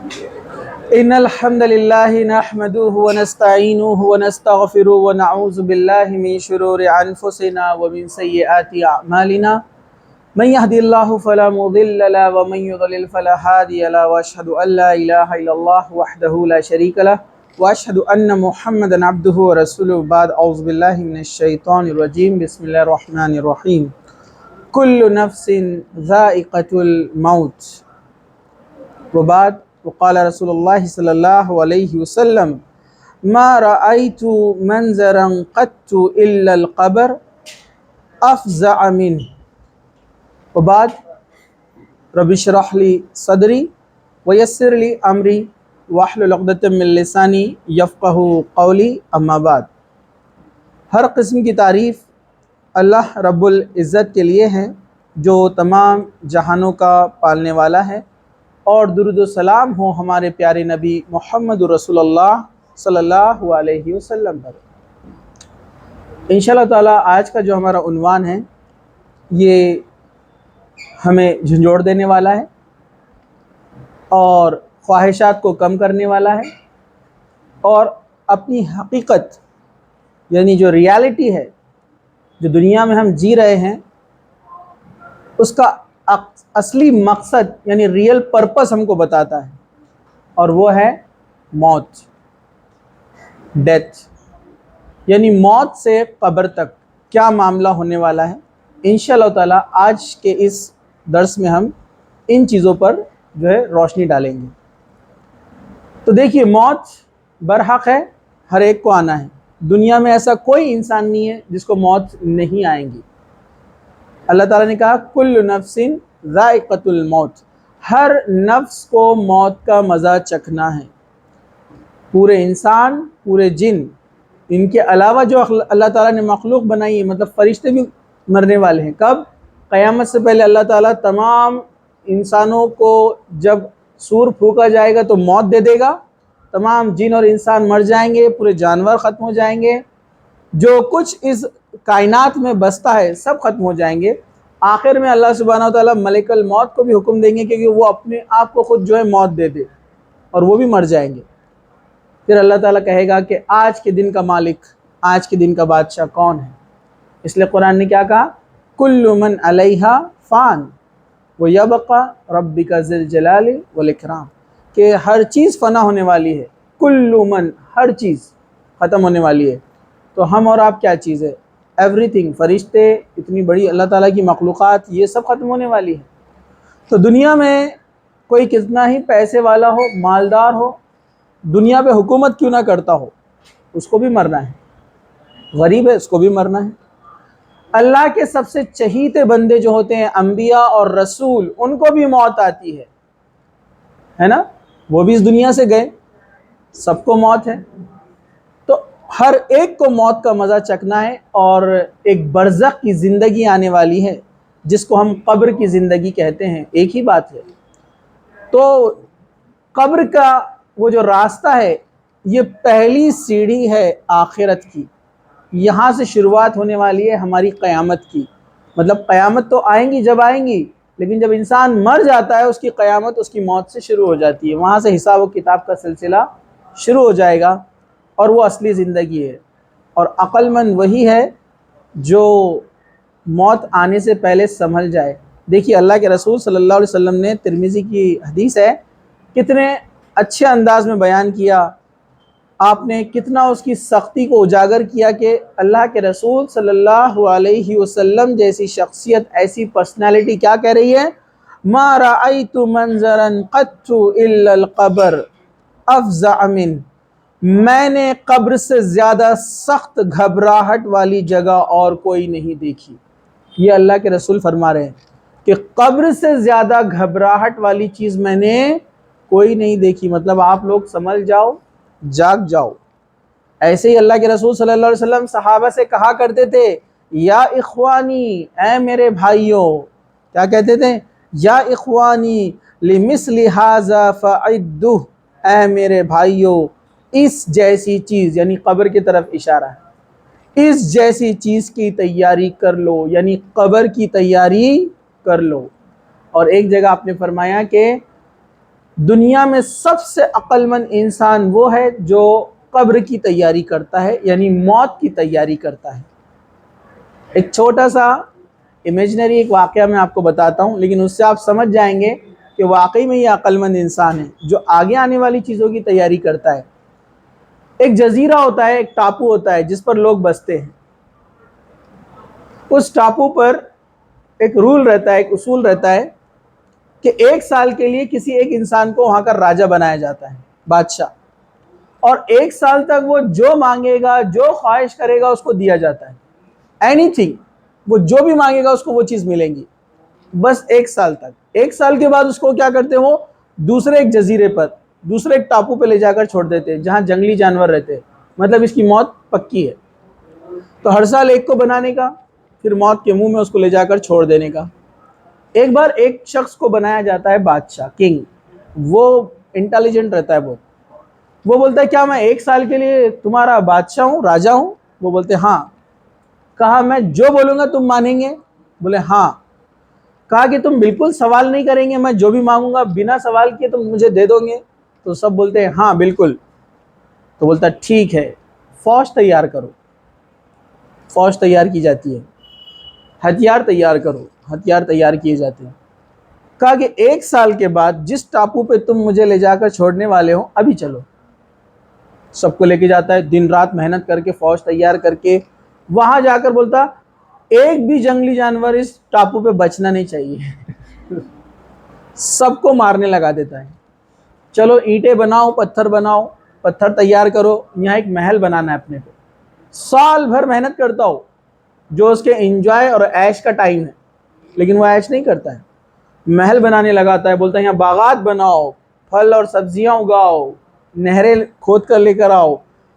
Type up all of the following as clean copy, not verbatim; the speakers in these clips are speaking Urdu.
إن الحمد لله نحمده ونستعينه ونستغفره ونعوذ بالله من شرور أنفسنا ومن سيئات أعمالنا من يهدي الله فلا مضل له ومن يضلل فلا هادي له وأشهد أن لا إله إلا الله وحده لا شريك له وأشهد أن محمدا عبده ورسوله. بعد أعوذ بالله من الشيطان الرجيم. بسم الله الرحمن الرحيم. كل نفس ذائقة الموت. وبعد وقال رسول الله صلى الله عليه وسلم ما رأيت منظرا قط إلا القبر أفزع منه. وبعد رب اشرح لي صدري ويسر لي أمري واحلل عقدة من لساني يفقهوا قولي. اما بعد، ہر قسم کی تعریف اللہ رب العزت کے لیے ہے جو تمام جہانوں کا پالنے والا ہے، اور درود و سلام ہو ہمارے پیارے نبی محمد رسول اللہ صلی اللہ علیہ وسلم پر۔ انشاءاللہ تعالیٰ آج کا جو ہمارا عنوان ہے یہ ہمیں جھنجھوڑ دینے والا ہے اور خواہشات کو کم کرنے والا ہے، اور اپنی حقیقت یعنی جو ریالٹی ہے، جو دنیا میں ہم جی رہے ہیں، اس کا اصلی مقصد یعنی ریئل پرپس ہم کو بتاتا ہے، اور وہ ہے موت، ڈیتھ، یعنی موت سے قبر تک کیا معاملہ ہونے والا ہے۔ انشاءاللہ تعالیٰ آج کے اس درس میں ہم ان چیزوں پر جو ہے روشنی ڈالیں گے۔ تو دیکھیے، موت برحق ہے، ہر ایک کو آنا ہے۔ دنیا میں ایسا کوئی انسان نہیں ہے جس کو موت نہیں آئیں گی۔ اللہ تعالیٰ نے کہا کل نفس ذائقۃ الموت، ہر نفس کو موت کا مزہ چکھنا ہے۔ پورے انسان، پورے جن، ان کے علاوہ جو اللہ تعالیٰ نے مخلوق بنائی ہے، مطلب فرشتے بھی مرنے والے ہیں۔ کب؟ قیامت سے پہلے اللہ تعالیٰ تمام انسانوں کو جب سور پھونکا جائے گا تو موت دے دے گا، تمام جن اور انسان مر جائیں گے، پورے جانور ختم ہو جائیں گے، جو کچھ اس کائنات میں بستا ہے سب ختم ہو جائیں گے۔ آخر میں اللہ سبحانہ و تعالیٰ ملک الموت کو بھی حکم دیں گے کہ وہ اپنے آپ کو خود جو ہے موت دے دے، اور وہ بھی مر جائیں گے۔ پھر اللہ تعالیٰ کہے گا کہ آج کے دن کا مالک، آج کے دن کا بادشاہ کون ہے؟ اس لیے قرآن نے کیا کہا؟ کل من علیہا فان ویبقی ربک ذی الجلال والاکرام، کہ ہر چیز فنا ہونے والی ہے۔ کل من، ہر چیز ختم ہونے والی ہے۔ تو ہم اور آپ کیا چیز ہے؟ ایوری تھنگ، فرشتے، اتنی بڑی اللہ تعالیٰ کی مخلوقات، یہ سب ختم ہونے والی ہے۔ تو دنیا میں کوئی کتنا ہی پیسے والا ہو، مالدار ہو، دنیا پہ حکومت کیوں نہ کرتا ہو، اس کو بھی مرنا ہے۔ غریب ہے، اس کو بھی مرنا ہے۔ اللہ کے سب سے چہیتے بندے جو ہوتے ہیں انبیاء اور رسول، ان کو بھی موت آتی ہے نا؟ وہ بھی اس دنیا سے گئے، سب کو موت ہے۔ تو ہر ایک کو موت کا مزہ چکھنا ہے، اور ایک برزخ کی زندگی آنے والی ہے جس کو ہم قبر کی زندگی کہتے ہیں، ایک ہی بات ہے۔ تو قبر کا وہ جو راستہ ہے، یہ پہلی سیڑھی ہے آخرت کی۔ یہاں سے شروعات ہونے والی ہے ہماری قیامت کی۔ مطلب قیامت تو آئیں گی جب آئیں گی، لیکن جب انسان مر جاتا ہے اس کی قیامت اس کی موت سے شروع ہو جاتی ہے۔ وہاں سے حساب و کتاب کا سلسلہ شروع ہو جائے گا، اور وہ اصلی زندگی ہے۔ اور عقل مند وہی ہے جو موت آنے سے پہلے سنبھل جائے۔ دیکھیے، اللہ کے رسول صلی اللہ علیہ وسلم نے، ترمذی کی حدیث ہے، کتنے اچھے انداز میں بیان کیا۔ آپ نے کتنا اس کی سختی کو اجاگر کیا کہ اللہ کے رسول صلی اللہ علیہ وسلم جیسی شخصیت، ایسی پرسنالٹی کیا کہہ رہی ہے؟ ما رأیت منظرا قط الا القبر افزع من، میں نے قبر سے زیادہ سخت گھبراہٹ والی جگہ اور کوئی نہیں دیکھی۔ یہ اللہ کے رسول فرما رہے ہیں کہ قبر سے زیادہ گھبراہٹ والی چیز میں نے کوئی نہیں دیکھی۔ مطلب آپ لوگ سنبھل جاؤ، جاگ جاؤ۔ ایسے ہی اللہ کے رسول صلی اللہ علیہ وسلم صحابہ سے کہا کرتے تھے، یا اخوانی، اے میرے بھائیوں، کیا کہتے تھے؟ یا اخوانی لمثل ھذا فاعدوا، اے میرے بھائیوں، اس جیسی چیز، یعنی قبر کی طرف اشارہ ہے، اس جیسی چیز کی تیاری کر لو، یعنی قبر کی تیاری کر لو۔ اور ایک جگہ آپ نے فرمایا کہ دنیا میں سب سے عقل مند انسان وہ ہے جو قبر کی تیاری کرتا ہے، یعنی موت کی تیاری کرتا ہے۔ ایک چھوٹا سا امیجنری ایک واقعہ میں آپ کو بتاتا ہوں، لیکن اس سے آپ سمجھ جائیں گے کہ واقعی میں یہ عقل مند انسان ہے جو آگے آنے والی چیزوں کی تیاری کرتا ہے۔ ایک جزیرہ ہوتا ہے، ایک ٹاپو ہوتا ہے جس پر لوگ بستے ہیں۔ اس ٹاپو پر ایک رول رہتا ہے، ایک اصول رہتا ہے کہ 1 سال کے لیے کسی ایک انسان کو وہاں کا راجہ بنایا جاتا ہے، بادشاہ، اور 1 سال تک وہ جو مانگے گا، جو خواہش کرے گا اس کو دیا جاتا ہے۔ اینی تھنگ، وہ جو بھی مانگے گا اس کو وہ چیز ملیں گی، بس 1 سال تک۔ 1 سال کے بعد اس کو کیا کرتے ہیں، وہ دوسرے ایک جزیرے پر، دوسرے ایک ٹاپو پہ لے جا کر چھوڑ دیتے ہیں جہاں جنگلی جانور رہتے ہیں، مطلب اس کی موت پکی ہے۔ تو ہر سال ایک کو بنانے کا، پھر موت کے منہ میں اس کو لے جا کر چھوڑ دینے کا۔ ایک بار ایک شخص کو بنایا جاتا ہے بادشاہ، کنگ، وہ انٹیلیجنٹ رہتا ہے بہت۔ وہ بولتا ہے کیا میں 1 سال کے لیے تمہارا بادشاہ ہوں، راجہ ہوں؟ وہ بولتے ہاں۔ کہا میں جو بولوں گا تم مانیں گے؟ بولے ہاں۔ کہا کہ تم بالکل سوال نہیں کریں گے، میں جو بھی مانگوں گا بنا سوال کیے تم مجھے دے دو گے؟ تو سب بولتے ہیں ہاں بالکل۔ تو بولتا ٹھیک ہے، فوج تیار کرو۔ فوج تیار کی جاتی ہے، ہتھیار تیار کرو، ہتھیار تیار کیے جاتے ہیں۔ کہا کہ 1 سال کے بعد جس ٹاپو پہ تم مجھے لے جا کر چھوڑنے والے ہو ابھی چلو۔ سب کو لے کے جاتا ہے، دن رات محنت کر کے فوج تیار کر کے وہاں جا کر بولتا ایک بھی جنگلی جانور اس ٹاپو پہ بچنا نہیں چاہیے، سب کو مارنے لگا دیتا ہے۔ چلو اینٹیں بناؤ، پتھر بناؤ، پتھر تیار کرو، یہاں ایک محل بنانا ہے اپنے کو۔ سال بھر محنت کرتا ہو، جو اس کے انجوائے اور عیش کا ٹائم ہے، لیکن وہ عیش نہیں کرتا ہے، محل بنانے لگاتا ہے۔ بولتا ہے یہاں باغات بناؤ، پھل اور سبزیاں اگاؤ، نہریں کھود کر لے کر آؤ۔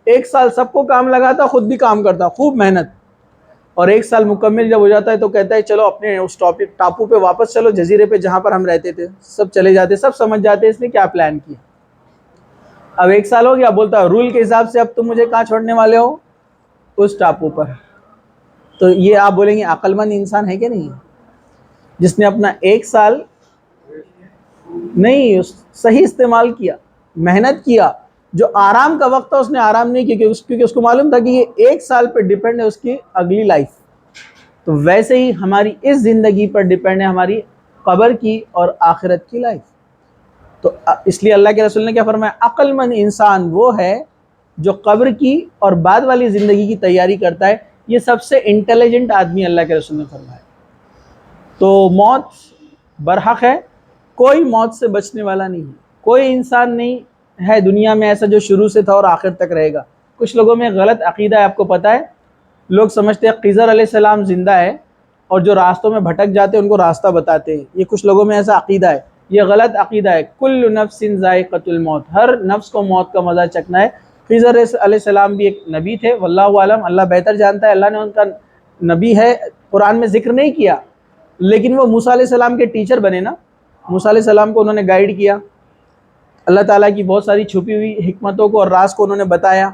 1 سال سب کو کام لگاتا، خود بھی کام کرتا، خوب محنت۔ اور 1 سال مکمل جب ہو جاتا ہے تو کہتا ہے چلو اپنے اس ٹاپو پہ واپس چلو، جزیرے پہ جہاں پر ہم رہتے تھے۔ سب چلے جاتے، سب سمجھ جاتے اس نے کیا پلان کیا۔ اب 1 سال ہو گیا، بولتا رول کے حساب سے اب تم مجھے کہاں چھوڑنے والے ہو؟ اس ٹاپو پر۔ تو یہ آپ بولیں گے عقل مند انسان ہے کہ نہیں، جس نے اپنا 1 سال نہیں صحیح استعمال کیا، محنت کیا۔ جو آرام کا وقت تھا اس نے آرام نہیں کیا، کیونکہ اس کو معلوم تھا کہ یہ 1 سال پہ ڈیپینڈ ہے اس کی اگلی لائف۔ تو ویسے ہی ہماری اس زندگی پر ڈیپینڈ ہے ہماری قبر کی اور آخرت کی لائف۔ تو اس لیے اللہ کے رسول نے کیا فرمایا، عقل مند انسان وہ ہے جو قبر کی اور بعد والی زندگی کی تیاری کرتا ہے۔ یہ سب سے انٹیلیجنٹ آدمی اللہ کے رسول نے فرمایا۔ تو موت برحق ہے، کوئی موت سے بچنے والا نہیں ہے، کوئی انسان نہیں ہے دنیا میں ایسا جو شروع سے تھا اور آخر تک رہے گا۔ کچھ لوگوں میں غلط عقیدہ ہے، آپ کو پتہ ہے، لوگ سمجھتے ہیں خضر علیہ السلام زندہ ہے اور جو راستوں میں بھٹک جاتے ہیں ان کو راستہ بتاتے ہیں۔ یہ کچھ لوگوں میں ایسا عقیدہ ہے، یہ غلط عقیدہ ہے۔ کل نفس ذائقۃ الموت، ہر نفس کو موت کا مزہ چکھنا ہے۔ خضر علیہ السلام بھی ایک نبی تھے، واللہ عالم، اللہ بہتر جانتا ہے، اللہ نے ان کا نبی ہے قرآن میں ذکر نہیں کیا، لیکن وہ موسیٰ علیہ السلام کے ٹیچر بنے نا۔ موسیٰ علیہ السلام کو انہوں نے گائیڈ کیا، اللہ تعالیٰ کی بہت ساری چھپی ہوئی حکمتوں کو اور راز کو انہوں نے بتایا۔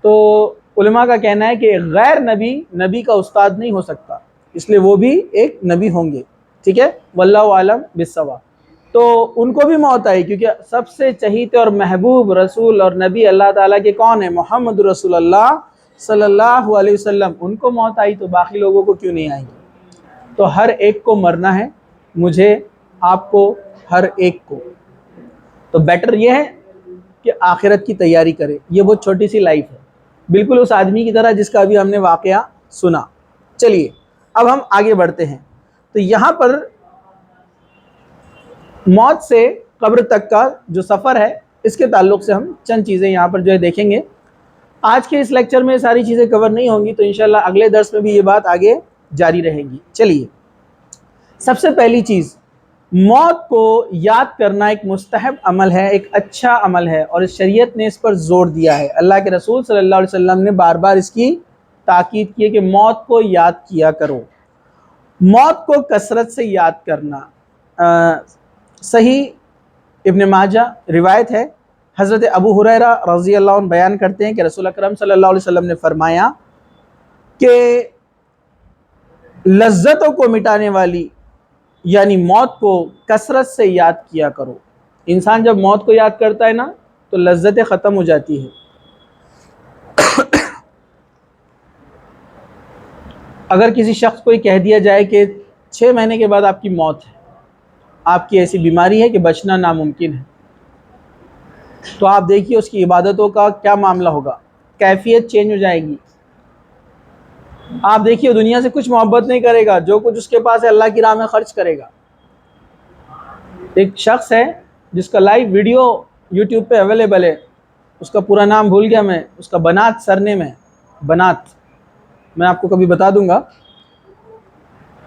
تو علماء کا کہنا ہے کہ غیر نبی نبی کا استاد نہیں ہو سکتا، اس لیے وہ بھی ایک نبی ہوں گے، ٹھیک ہے، واللہ عالم بالصواب۔ تو ان کو بھی موت آئی، کیونکہ سب سے چہیتے اور محبوب رسول اور نبی اللہ تعالیٰ کے کون ہیں؟ محمد رسول اللہ صلی اللہ علیہ وسلم۔ ان کو موت آئی تو باقی لوگوں کو کیوں نہیں آئے گی؟ تو ہر ایک کو مرنا ہے، مجھے، آپ کو، ہر ایک کو۔ تو بیٹر یہ ہے کہ آخرت کی تیاری کرے۔ یہ بہت چھوٹی سی لائف ہے، بالکل اس آدمی کی طرح جس کا ابھی ہم نے واقعہ سنا۔ چلیے اب ہم آگے بڑھتے ہیں۔ تو یہاں پر موت سے قبر تک کا جو سفر ہے اس کے تعلق سے ہم چند چیزیں یہاں پر جو ہے دیکھیں گے۔ آج کے اس لیکچر میں ساری چیزیں کور نہیں ہوں گی، تو انشاءاللہ اگلے درس میں بھی یہ بات آگے جاری رہے گی۔ چلیے، سب سے پہلی چیز، موت کو یاد کرنا ایک مستحب عمل ہے، ایک اچھا عمل ہے، اور اس شریعت نے اس پر زور دیا ہے۔ اللہ کے رسول صلی اللہ علیہ وسلم نے بار بار اس کی تاکید کی ہے کہ موت کو یاد کیا کرو۔ موت کو کثرت سے یاد کرنا، صحیح ابن ماجہ روایت ہے، حضرت ابو ہریرہ رضی اللہ عنہ بیان کرتے ہیں کہ رسول اکرم صلی اللہ علیہ وسلم نے فرمایا کہ لذتوں کو مٹانے والی یعنی موت کو کثرت سے یاد کیا کرو۔ انسان جب موت کو یاد کرتا ہے نا تو لذتیں ختم ہو جاتی ہے. اگر کسی شخص کو یہ کہہ دیا جائے کہ 6 مہینے کے بعد آپ کی موت ہے، آپ کی ایسی بیماری ہے کہ بچنا ناممکن ہے، تو آپ دیکھیے اس کی عبادتوں کا کیا معاملہ ہوگا، کیفیت چینج ہو جائے گی. آپ دیکھیے دنیا سے کچھ محبت نہیں کرے گا، جو کچھ اس کے پاس ہے اللہ کی راہ میں خرچ کرے گا. ایک شخص ہے جس کا لائیو ویڈیو یوٹیوب پہ اویلیبل ہے، اس کا پورا نام بھول گیا میں، اس کا بنات سرنیم ہے، بنات، میں آپ کو کبھی بتا دوں گا.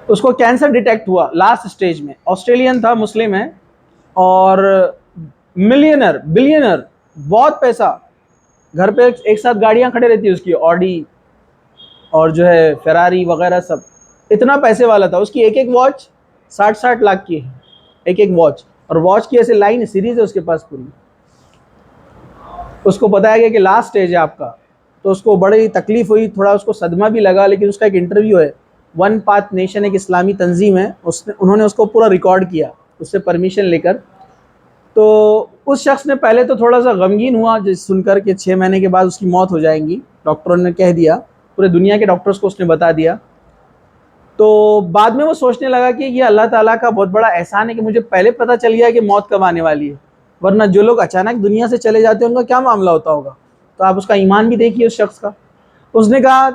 اس کو کینسر ڈیٹیکٹ ہوا لاسٹ سٹیج میں، آسٹریلین تھا، مسلم ہے، اور ملینر بلینر، بہت پیسہ، گھر پہ ایک ساتھ گاڑیاں کھڑے رہتی اس کی، آڈی اور جو ہے فراری وغیرہ سب، اتنا پیسے والا تھا. اس کی ایک ایک واچ 60 لاکھ کی ہے، ایک ایک واچ، اور واچ کی ایسے لائن سیریز ہے اس کے پاس پوری. اس کو بتایا گیا کہ لاسٹ سٹیج ہے آپ کا، تو اس کو بڑی تکلیف ہوئی، تھوڑا اس کو صدمہ بھی لگا، لیکن اس کا ایک انٹرویو ہے، ون پاتھ نیشن ایک اسلامی تنظیم ہے، انہوں نے اس کو پورا ریکارڈ کیا اس سے پرمیشن لے کر. تو اس شخص نے پہلے تو تھوڑا سا غمگین ہوا جس سن کر کہ 6 مہینے کے بعد اس کی موت ہو جائیں گی، ڈاکٹروں نے کہہ دیا، پورے دنیا کے ڈاکٹرز کو اس نے بتا دیا. تو بعد میں وہ سوچنے لگا کہ یہ اللہ تعالیٰ کا بہت بڑا احسان ہے کہ مجھے پہلے پتہ چل گیا کہ موت کب آنے والی ہے، ورنہ جو لوگ اچانک دنیا سے چلے جاتے ہیں ان کا کیا معاملہ ہوتا ہوگا. تو آپ اس کا ایمان بھی دیکھیے اس شخص کا. اس نے کہا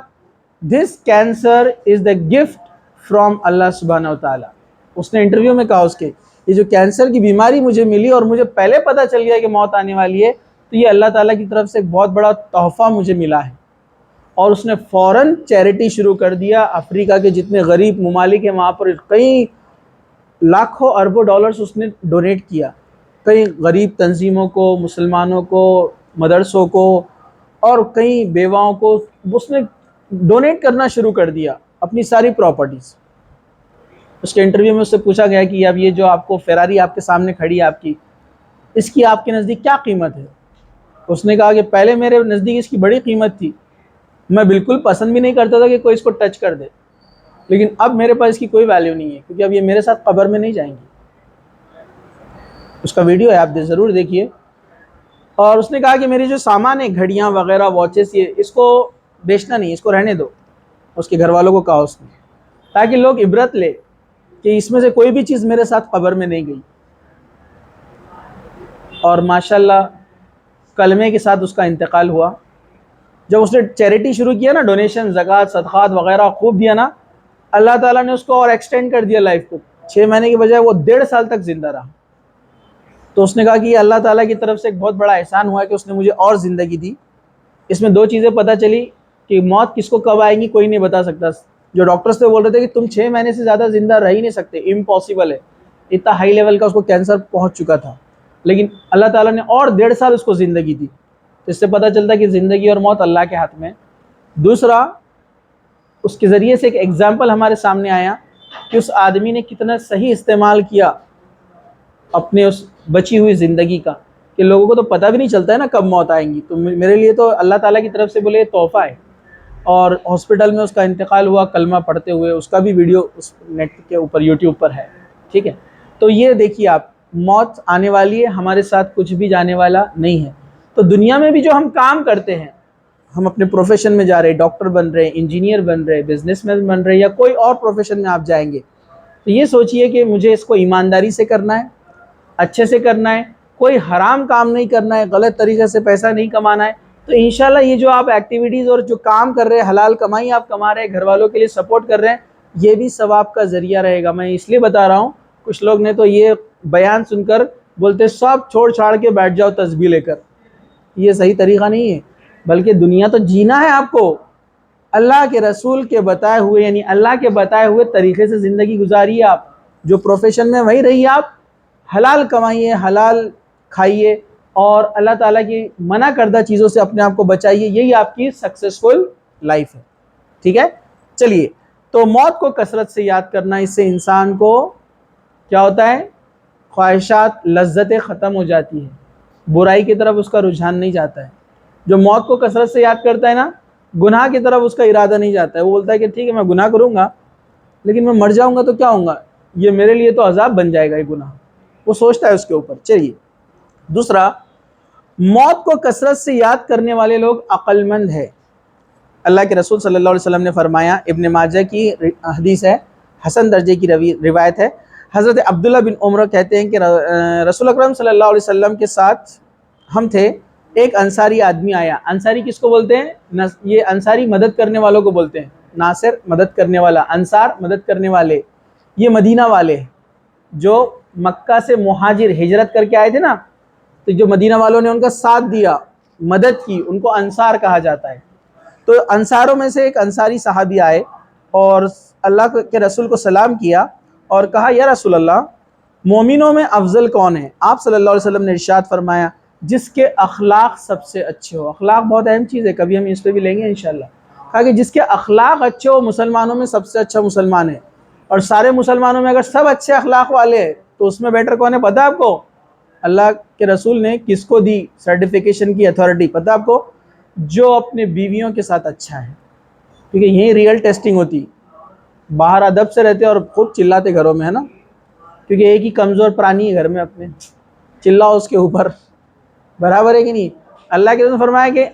this cancer is the gift from اللہ سبحانہ و تعالیٰ. اس نے انٹرویو میں کہا اس کے، یہ جو کینسر کی بیماری مجھے ملی اور مجھے پہلے پتہ چل گیا کہ موت آنے والی ہے، تو یہ اللہ تعالیٰ کی طرف سے ایک بہت بڑا تحفہ مجھے ملا ہے. اور اس نے فوراً چیریٹی شروع کر دیا. افریقہ کے جتنے غریب ممالک ہیں وہاں پر کئی لاکھوں اربوں ڈالرز اس نے ڈونیٹ کیا، کئی غریب تنظیموں کو، مسلمانوں کو، مدرسوں کو، اور کئی بیواؤں کو اس نے ڈونیٹ کرنا شروع کر دیا اپنی ساری پراپرٹیز. اس کے انٹرویو میں اس سے پوچھا گیا کہ اب یہ جو آپ کو فراری آپ کے سامنے کھڑی ہے آپ کی، اس کی آپ کے نزدیک کیا قیمت ہے؟ اس نے کہا کہ پہلے میرے نزدیک اس کی بڑی قیمت تھی، میں بالکل پسند بھی نہیں کرتا تھا کہ کوئی اس کو ٹچ کر دے، لیکن اب میرے پاس اس کی کوئی ویلیو نہیں ہے کیونکہ اب یہ میرے ساتھ قبر میں نہیں جائیں گی. اس کا ویڈیو ہے، آپ ضرور دیکھیے. اور اس نے کہا کہ میری جو سامان ہے، گھڑیاں وغیرہ، واچز، یہ اس کو بیچنا نہیں، اس کو رہنے دو. اس کے گھر والوں کو کہا اس نے، تاکہ لوگ عبرت لے کہ اس میں سے کوئی بھی چیز میرے ساتھ قبر میں نہیں گئی. اور ماشاءاللہ کلمے کے ساتھ اس کا انتقال ہوا. جب اس نے چیریٹی شروع کیا نا، ڈونیشن، زکوٰۃ، صدقات وغیرہ خوب دیا نا، اللہ تعالیٰ نے اس کو اور ایکسٹینڈ کر دیا لائف کو. 6 مہینے کی بجائے وہ 1.5 سال تک زندہ رہا. تو اس نے کہا کہ یہ اللہ تعالیٰ کی طرف سے ایک بہت بڑا احسان ہوا ہے کہ اس نے مجھے اور زندگی دی. اس میں 2 چیزیں پتہ چلی کہ موت کس کو کب آئیں گی کوئی نہیں بتا سکتا. جو ڈاکٹرز سے بول رہے تھے کہ تم 6 مہینے سے زیادہ زندہ رہ ہی نہیں سکتے، امپاسبل ہے، اتنا ہائی لیول کا اس کو کینسر پہنچ چکا تھا، لیکن اللہ تعالیٰ نے اور 1.5 سال اس کو زندگی دی. تو اس سے پتہ چلتا ہے کہ زندگی اور موت اللہ کے ہاتھ میں. دوسرا، اس کے ذریعے سے ایک ایگزامپل ہمارے سامنے آیا کہ اس آدمی نے کتنا صحیح استعمال کیا اپنے اس بچی ہوئی زندگی کا، کہ لوگوں کو تو پتہ بھی نہیں چلتا ہے نا کب موت آئیں گی. تو میرے لیے تو اللہ تعالیٰ کی طرف سے بولے یہ تحفہ ہے. اور ہاسپٹل میں اس کا انتقال ہوا کلمہ پڑھتے ہوئے، اس کا بھی ویڈیو اس نیٹ کے اوپر یوٹیوب پر ہے. ٹھیک ہے، تو یہ دیکھیے آپ، موت آنے والی ہے، ہمارے ساتھ کچھ بھی جانے والا نہیں ہے. تو دنیا میں بھی جو ہم کام کرتے ہیں، ہم اپنے پروفیشن میں جا رہے ہیں، ڈاکٹر بن رہے ہیں، انجینئر بن رہے ہیں، بزنس مین بن رہے ہیں، یا کوئی اور پروفیشن میں آپ جائیں گے، تو یہ سوچئے کہ مجھے اس کو ایمانداری سے کرنا ہے، اچھے سے کرنا ہے، کوئی حرام کام نہیں کرنا ہے، غلط طریقے سے پیسہ نہیں کمانا ہے. تو انشاءاللہ یہ جو آپ ایکٹیویٹیز اور جو کام کر رہے ہیں، حلال کمائی آپ کما رہے ہیں، گھر والوں کے لیے سپورٹ کر رہے ہیں، یہ بھی ثواب کا ذریعہ رہے گا. میں اس لیے بتا رہا ہوں، کچھ لوگ نے تو یہ بیان سن کر بولتے سب چھوڑ چھاڑ کے بیٹھ جاؤ تسبیح لے کر. یہ صحیح طریقہ نہیں ہے، بلکہ دنیا تو جینا ہے آپ کو، اللہ کے رسول کے بتائے ہوئے، یعنی اللہ کے بتائے ہوئے طریقے سے زندگی گزاریے. آپ جو پروفیشن میں وہی رہیے، آپ حلال کمائیے، حلال کھائیے، اور اللہ تعالیٰ کی منع کردہ چیزوں سے اپنے آپ کو بچائیے. یہی آپ کی سکسیسفل لائف ہے. ٹھیک ہے، چلیے. تو موت کو کثرت سے یاد کرنا، اس سے انسان کو کیا ہوتا ہے؟ خواہشات، لذتیں ختم ہو جاتی ہیں، برائی کی طرف اس کا رجحان نہیں جاتا ہے. جو موت کو کثرت سے یاد کرتا ہے نا، گناہ کی طرف اس کا ارادہ نہیں جاتا ہے. وہ بولتا ہے کہ ٹھیک ہے میں گناہ کروں گا، لیکن میں مر جاؤں گا تو کیا ہوں گا، یہ میرے لیے تو عذاب بن جائے گا یہ گناہ. وہ سوچتا ہے اس کے اوپر. چلیے، دوسرا، موت کو کثرت سے یاد کرنے والے لوگ عقل مند ہے۔ اللہ کے رسول صلی اللہ علیہ وسلم نے فرمایا، ابن ماجہ کی حدیث ہے، حسن درجے کی روایت ہے، حضرت عبداللہ بن عمر کہتے ہیں کہ رسول اکرم صلی اللہ علیہ وسلم کے ساتھ ہم تھے، ایک انصاری آدمی آیا۔ انصاری کس کو بولتے ہیں؟ یہ انصاری مدد کرنے والوں کو بولتے ہیں، ناصر مدد کرنے والا، انصار مدد کرنے والے، یہ مدینہ والے جو مکہ سے مہاجر ہجرت کر کے آئے تھے نا، تو جو مدینہ والوں نے ان کا ساتھ دیا، مدد کی، ان کو انصار کہا جاتا ہے۔ تو انصاروں میں سے ایک انصاری صحابی آئے اور اللہ کے رسول کو سلام کیا اور کہا، یا رسول اللہ، مومنوں میں افضل کون ہے؟ آپ صلی اللہ علیہ وسلم نے ارشاد فرمایا، جس کے اخلاق سب سے اچھے ہو۔ اخلاق بہت اہم چیز ہے، کبھی ہم اس پہ بھی لیں گے انشاءاللہ۔ کہا کہ جس کے اخلاق اچھے ہو، مسلمانوں میں سب سے اچھا مسلمان ہے۔ اور سارے مسلمانوں میں اگر سب اچھے اخلاق والے ہیں تو اس میں بیٹر کون ہے پتہ ہے آپ کو؟ اللہ کے رسول نے کس کو دی سرٹیفیکیشن کی اتھارٹی پتہ ہے آپ کو؟ جو اپنے بیویوں کے ساتھ اچھا ہے، کیونکہ یہی ریئل ٹیسٹنگ ہوتی۔ باہر ادب سے رہتے اور خوب چلاتے گھروں میں، ہے نا، کیونکہ ایک ہی کمزور پرانی ہے گھر میں، اپنے چلاؤ اس کے اوپر، برابر ہے کہ نہیں؟ اللہ کے رسول نے فرمایا کہ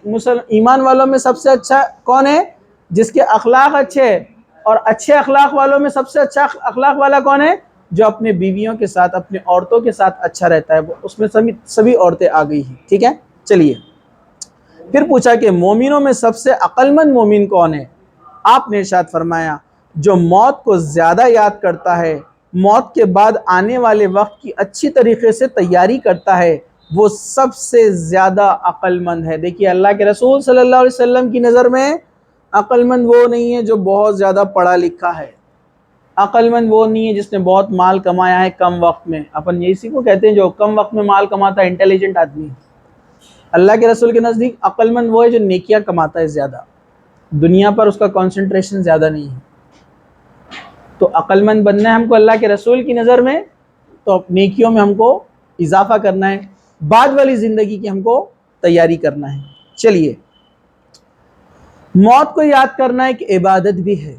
ایمان والوں میں سب سے اچھا کون ہے؟ جس کے اخلاق اچھے ہیں۔ اور اچھے اخلاق والوں میں سب سے اچھا اخلاق والا کون ہے؟ جو اپنے بیویوں کے ساتھ، اپنے عورتوں کے ساتھ اچھا رہتا ہے۔ اس میں سبھی عورتیں آ گئی ہیں، ٹھیک ہے؟ چلیے، پھر پوچھا کہ مومنوں میں سب سے عقل مند مومن کون ہے؟ آپ نے ارشاد فرمایا، جو موت کو زیادہ یاد کرتا ہے، موت کے بعد آنے والے وقت کی اچھی طریقے سے تیاری کرتا ہے، وہ سب سے زیادہ عقل مند ہے۔ دیکھیے، اللہ کے رسول صلی اللہ علیہ وسلم کی نظر میں عقل مند وہ نہیں ہے جو بہت زیادہ پڑھا لکھا ہے، عقل مند وہ نہیں ہے جس نے بہت مال کمایا ہے کم وقت میں۔ اپن اسی کو کہتے ہیں جو کم وقت میں مال کماتا ہے، انٹیلیجنٹ آدمی۔ اللہ کے رسول کے نزدیک عقل مند وہ ہے جو نیکیاں کماتا ہے زیادہ، دنیا پر اس کا کنسنٹریشن زیادہ نہیں ہے۔ تو عقل مند بننا ہے ہم کو اللہ کے رسول کی نظر میں، تو نیکیوں میں ہم کو اضافہ کرنا ہے، بعد والی زندگی کی ہم کو تیاری کرنا ہے۔ چلیے، موت کو یاد کرنا ایک عبادت بھی ہے،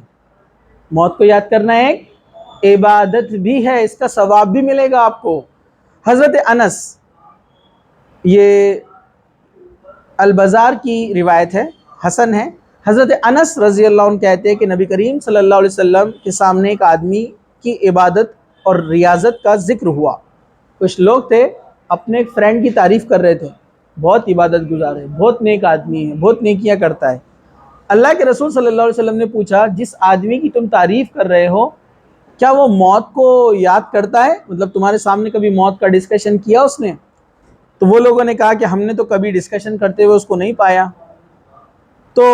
موت کو یاد کرنا ایک عبادت بھی ہے، اس کا ثواب بھی ملے گا آپ کو۔ حضرت انس، یہ البزار کی روایت ہے، حسن ہے، حضرت انس رضی اللہ عنہ کہتے ہیں کہ نبی کریم صلی اللہ علیہ وسلم کے سامنے ایک آدمی کی عبادت اور ریاضت کا ذکر ہوا۔ کچھ لوگ تھے، اپنے ایک فرینڈ کی تعریف کر رہے تھے، بہت عبادت گزار ہے، بہت نیک آدمی ہے، بہت نیکیاں کرتا ہے۔ اللہ کے رسول صلی اللہ علیہ وسلم نے پوچھا، جس آدمی کی تم تعریف کر رہے ہو، کیا وہ موت کو یاد کرتا ہے؟ مطلب تمہارے سامنے کبھی موت کا ڈسکشن کیا اس نے؟ تو وہ لوگوں نے کہا کہ ہم نے تو کبھی ڈسکشن کرتے ہوئے اس کو نہیں پایا، تو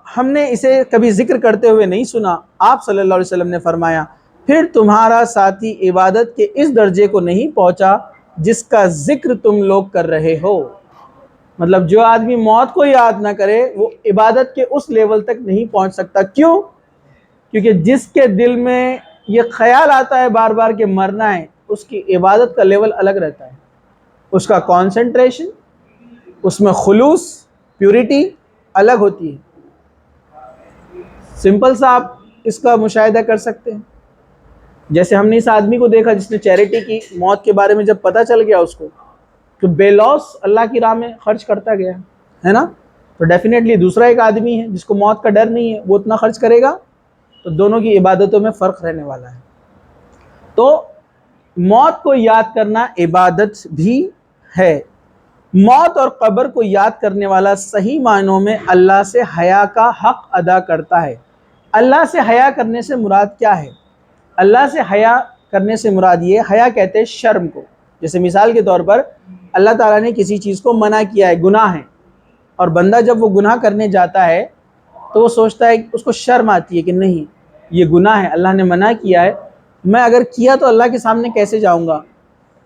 ہم نے اسے کبھی ذکر کرتے ہوئے نہیں سنا۔ آپ صلی اللہ علیہ وسلم نے فرمایا، پھر تمہارا ساتھی عبادت کے اس درجے کو نہیں پہنچا جس کا ذکر تم لوگ کر رہے ہو۔ مطلب جو آدمی موت کو یاد نہ کرے وہ عبادت کے اس لیول تک نہیں پہنچ سکتا۔ کیوں؟ کیونکہ جس کے دل میں یہ خیال آتا ہے بار بار کہ مرنا ہے، اس کی عبادت کا لیول الگ رہتا ہے، اس کا کانسنٹریشن، اس میں خلوص، پیورٹی الگ ہوتی ہے۔ سمپل سا آپ اس کا مشاہدہ کر سکتے ہیں، جیسے ہم نے اس آدمی کو دیکھا جس نے چیریٹی کی، موت کے بارے میں جب پتہ چل گیا اس کو، تو بے لوث اللہ کی راہ میں خرچ کرتا گیا، ہے نا؟ تو ڈیفینیٹلی دوسرا ایک آدمی ہے جس کو موت کا ڈر نہیں ہے، وہ اتنا خرچ کرے گا، تو دونوں کی عبادتوں میں فرق رہنے والا ہے۔ تو موت کو یاد کرنا عبادت بھی ہے۔ موت اور قبر کو یاد کرنے والا صحیح معنوں میں اللہ سے حیا کا حق ادا کرتا ہے۔ اللہ سے حیا کرنے سے مراد کیا ہے؟ اللہ سے حیا کرنے سے مراد یہ، حیا کہتے ہیں شرم کو۔ جیسے مثال کے طور پر اللہ تعالیٰ نے کسی چیز کو منع کیا ہے، گناہ ہے، اور بندہ جب وہ گناہ کرنے جاتا ہے تو وہ سوچتا ہے، اس کو شرم آتی ہے کہ نہیں یہ گناہ ہے، اللہ نے منع کیا ہے، میں اگر کیا تو اللہ کے سامنے کیسے جاؤں گا،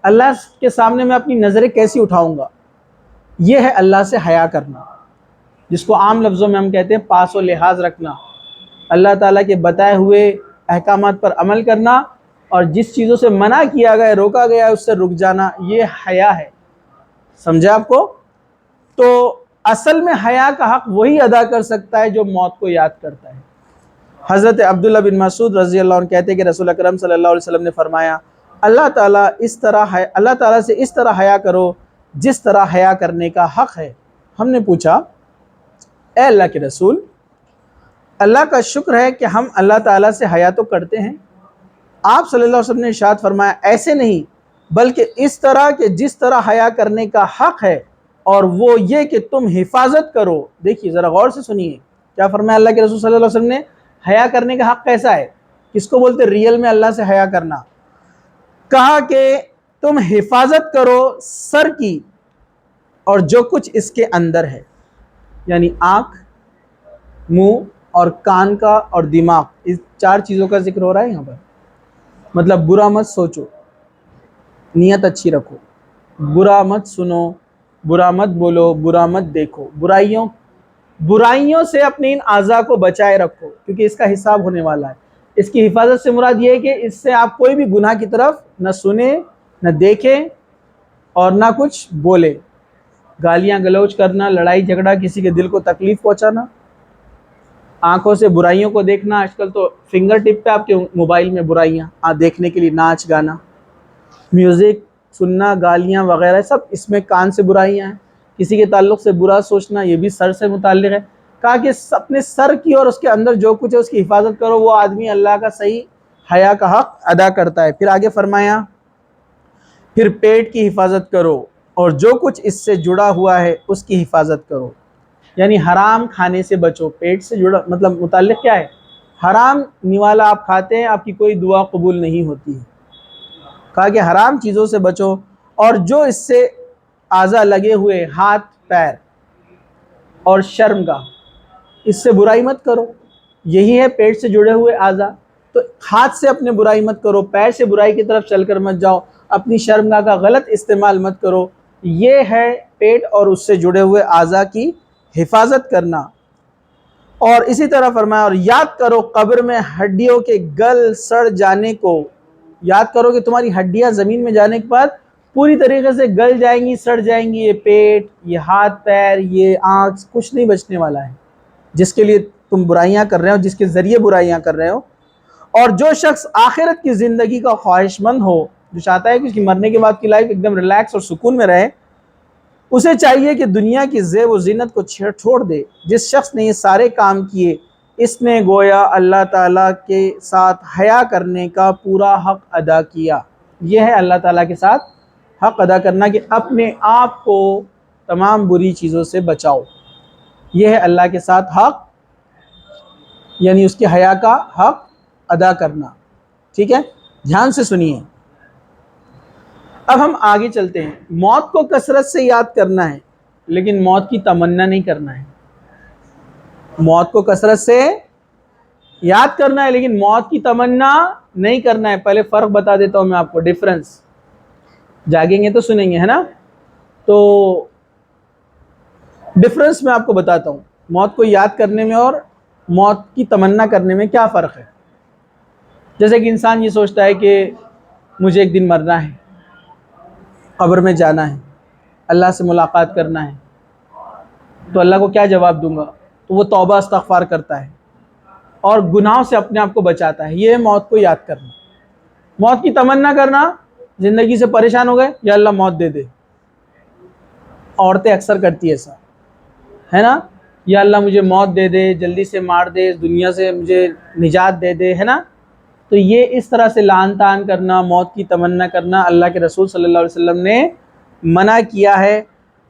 اللہ کے سامنے میں اپنی نظریں کیسی اٹھاؤں گا۔ یہ ہے اللہ سے حیا کرنا، جس کو عام لفظوں میں ہم کہتے ہیں پاس و لحاظ رکھنا، اللہ تعالیٰ کے بتائے ہوئے احکامات پر عمل کرنا، اور جس چیزوں سے منع کیا گیا، روکا گیا، اس سے رک جانا، یہ حیا ہے۔ سمجھے آپ کو؟ تو اصل میں حیا کا حق وہی ادا کر سکتا ہے جو موت کو یاد کرتا ہے۔ حضرت عبداللہ بن مسعود رضی اللہ عنہ کہتے ہیں کہ رسول اکرم صلی اللہ علیہ وسلم نے فرمایا، اللہ تعالیٰ سے اس طرح حیا کرو جس طرح حیا کرنے کا حق ہے۔ ہم نے پوچھا اے اللہ کے رسول، اللہ کا شکر ہے کہ ہم اللہ تعالیٰ سے حیا تو کرتے ہیں۔ آپ صلی اللہ علیہ وسلم نے ارشاد فرمایا ایسے نہیں، بلکہ اس طرح کہ جس طرح حیا کرنے کا حق ہے، اور وہ یہ کہ تم حفاظت کرو۔ دیکھیے ذرا غور سے سنیے کیا فرمایا اللہ کے رسول صلی اللہ علیہ وسلم نے۔ حیا کرنے کا حق کیسا ہے، کس کو بولتے ریئل میں اللہ سے حیا کرنا؟ کہا کہ تم حفاظت کرو سر کی اور جو کچھ اس کے اندر ہے، یعنی آنکھ، منہ اور کان کا اور دماغ، اس 4 چیزوں کا ذکر ہو رہا ہے یہاں پر۔ مطلب برا مت سوچو، نیت اچھی رکھو، برا مت سنو، برا مت بولو، برا مت دیکھو، برائیوں سے اپنے ان اعضاء کو بچائے رکھو، کیونکہ اس کا حساب ہونے والا ہے۔ اس کی حفاظت سے مراد یہ ہے کہ اس سے آپ کوئی بھی گناہ کی طرف نہ سنیں، نہ دیکھیں اور نہ کچھ بولے۔ گالیاں گلوچ کرنا، لڑائی جھگڑا، کسی کے دل کو تکلیف پہنچانا، آنکھوں سے برائیوں کو دیکھنا۔ آج کل تو فنگر ٹپ پہ آپ کے موبائل میں برائیاں دیکھنے کے لیے، ناچ گانا، میوزک سننا، گالیاں وغیرہ، سب اس میں کان سے برائیاں ہیں۔ کسی کے تعلق سے برا سوچنا، یہ بھی سر سے متعلق ہے۔ کہا کہ اپنے سر کی اور اس کے اندر جو کچھ ہے اس کی حفاظت کرو، وہ آدمی اللہ کا صحیح حیا کا حق ادا کرتا ہے۔ پھر آگے فرمایا پھر پیٹ کی حفاظت کرو اور جو کچھ اس سے جڑا ہوا ہے اس کی حفاظت کرو، یعنی حرام کھانے سے بچو۔ پیٹ سے جڑا مطلب متعلق کیا ہے؟ حرام نوالا آپ کھاتے ہیں، آپ کی کوئی دعا قبول نہیں ہوتی ہے۔ کہا کہ حرام چیزوں سے بچو، اور جو اس سے اعضاء لگے ہوئے، ہاتھ، پیر اور شرمگاہ، اس سے برائی مت کرو۔ یہی ہے پیٹ سے جڑے ہوئے اعضاء۔ تو ہاتھ سے اپنے برائی مت کرو، پیر سے برائی کی طرف چل کر مت جاؤ، اپنی شرمگاہ کا غلط استعمال مت کرو۔ یہ ہے پیٹ اور اس سے جڑے ہوئے اعضاء کی حفاظت کرنا۔ اور اسی طرح فرمایا اور یاد کرو قبر میں ہڈیوں کے گل سڑ جانے کو۔ یاد کرو کہ تمہاری ہڈیاں زمین میں جانے کے بعد پوری طریقے سے گل جائیں گی، سڑ جائیں گی۔ یہ پیٹ، یہ ہاتھ پیر، یہ آنکھ، کچھ نہیں بچنے والا ہے جس کے لیے تم برائیاں کر رہے ہو، جس کے ذریعے برائیاں کر رہے ہو۔ اور جو شخص آخرت کی زندگی کا خواہش مند ہو، جو چاہتا ہے کہ اس کی مرنے کے بعد کی لائف ایک دم ریلیکس اور سکون میں رہے، اسے چاہیے کہ دنیا کی زیب و زینت کو چھوڑ دے۔ جس شخص نے یہ سارے کام کیے، اس نے گویا اللہ تعالیٰ کے ساتھ حیا کرنے کا پورا حق ادا کیا۔ یہ ہے اللہ تعالیٰ کے ساتھ حق ادا کرنا، کہ اپنے آپ کو تمام بری چیزوں سے بچاؤ۔ یہ ہے اللہ کے ساتھ حق، یعنی اس کے حیا کا حق ادا کرنا۔ ٹھیک ہے، دھیان سے سنیے۔ اب ہم آگے چلتے ہیں۔ موت کو کثرت سے یاد کرنا ہے لیکن موت کی تمنا نہیں کرنا ہے۔ موت کو کثرت سے یاد کرنا ہے لیکن موت کی تمنا نہیں کرنا ہے۔ پہلے فرق بتا دیتا ہوں میں آپ کو، ڈیفرنس۔ جاگیں گے تو سنیں گے، ہے نا؟ تو ڈیفرنس میں آپ کو بتاتا ہوں، موت کو یاد کرنے میں اور موت کی تمنا کرنے میں کیا فرق ہے۔ جیسے کہ انسان یہ سوچتا ہے کہ مجھے ایک دن مرنا ہے، قبر میں جانا ہے، اللہ سے ملاقات کرنا ہے، تو اللہ کو کیا جواب دوں گا؟ تو وہ توبہ استغفار کرتا ہے اور گناہوں سے اپنے آپ کو بچاتا ہے۔ یہ ہے موت کو یاد کرنا۔ موت کی تمنا کرنا، زندگی سے پریشان ہو گئے، یا اللہ موت دے دے۔ عورتیں اکثر کرتی ہے ایسا، ہے نا؟ یا اللہ مجھے موت دے دے، جلدی سے مار دے، اس دنیا سے مجھے نجات دے دے، ہے نا؟ تو یہ اس طرح سے لعن طعن کرنا، موت کی تمنا کرنا، اللہ کے رسول صلی اللہ علیہ وسلم نے منع کیا ہے۔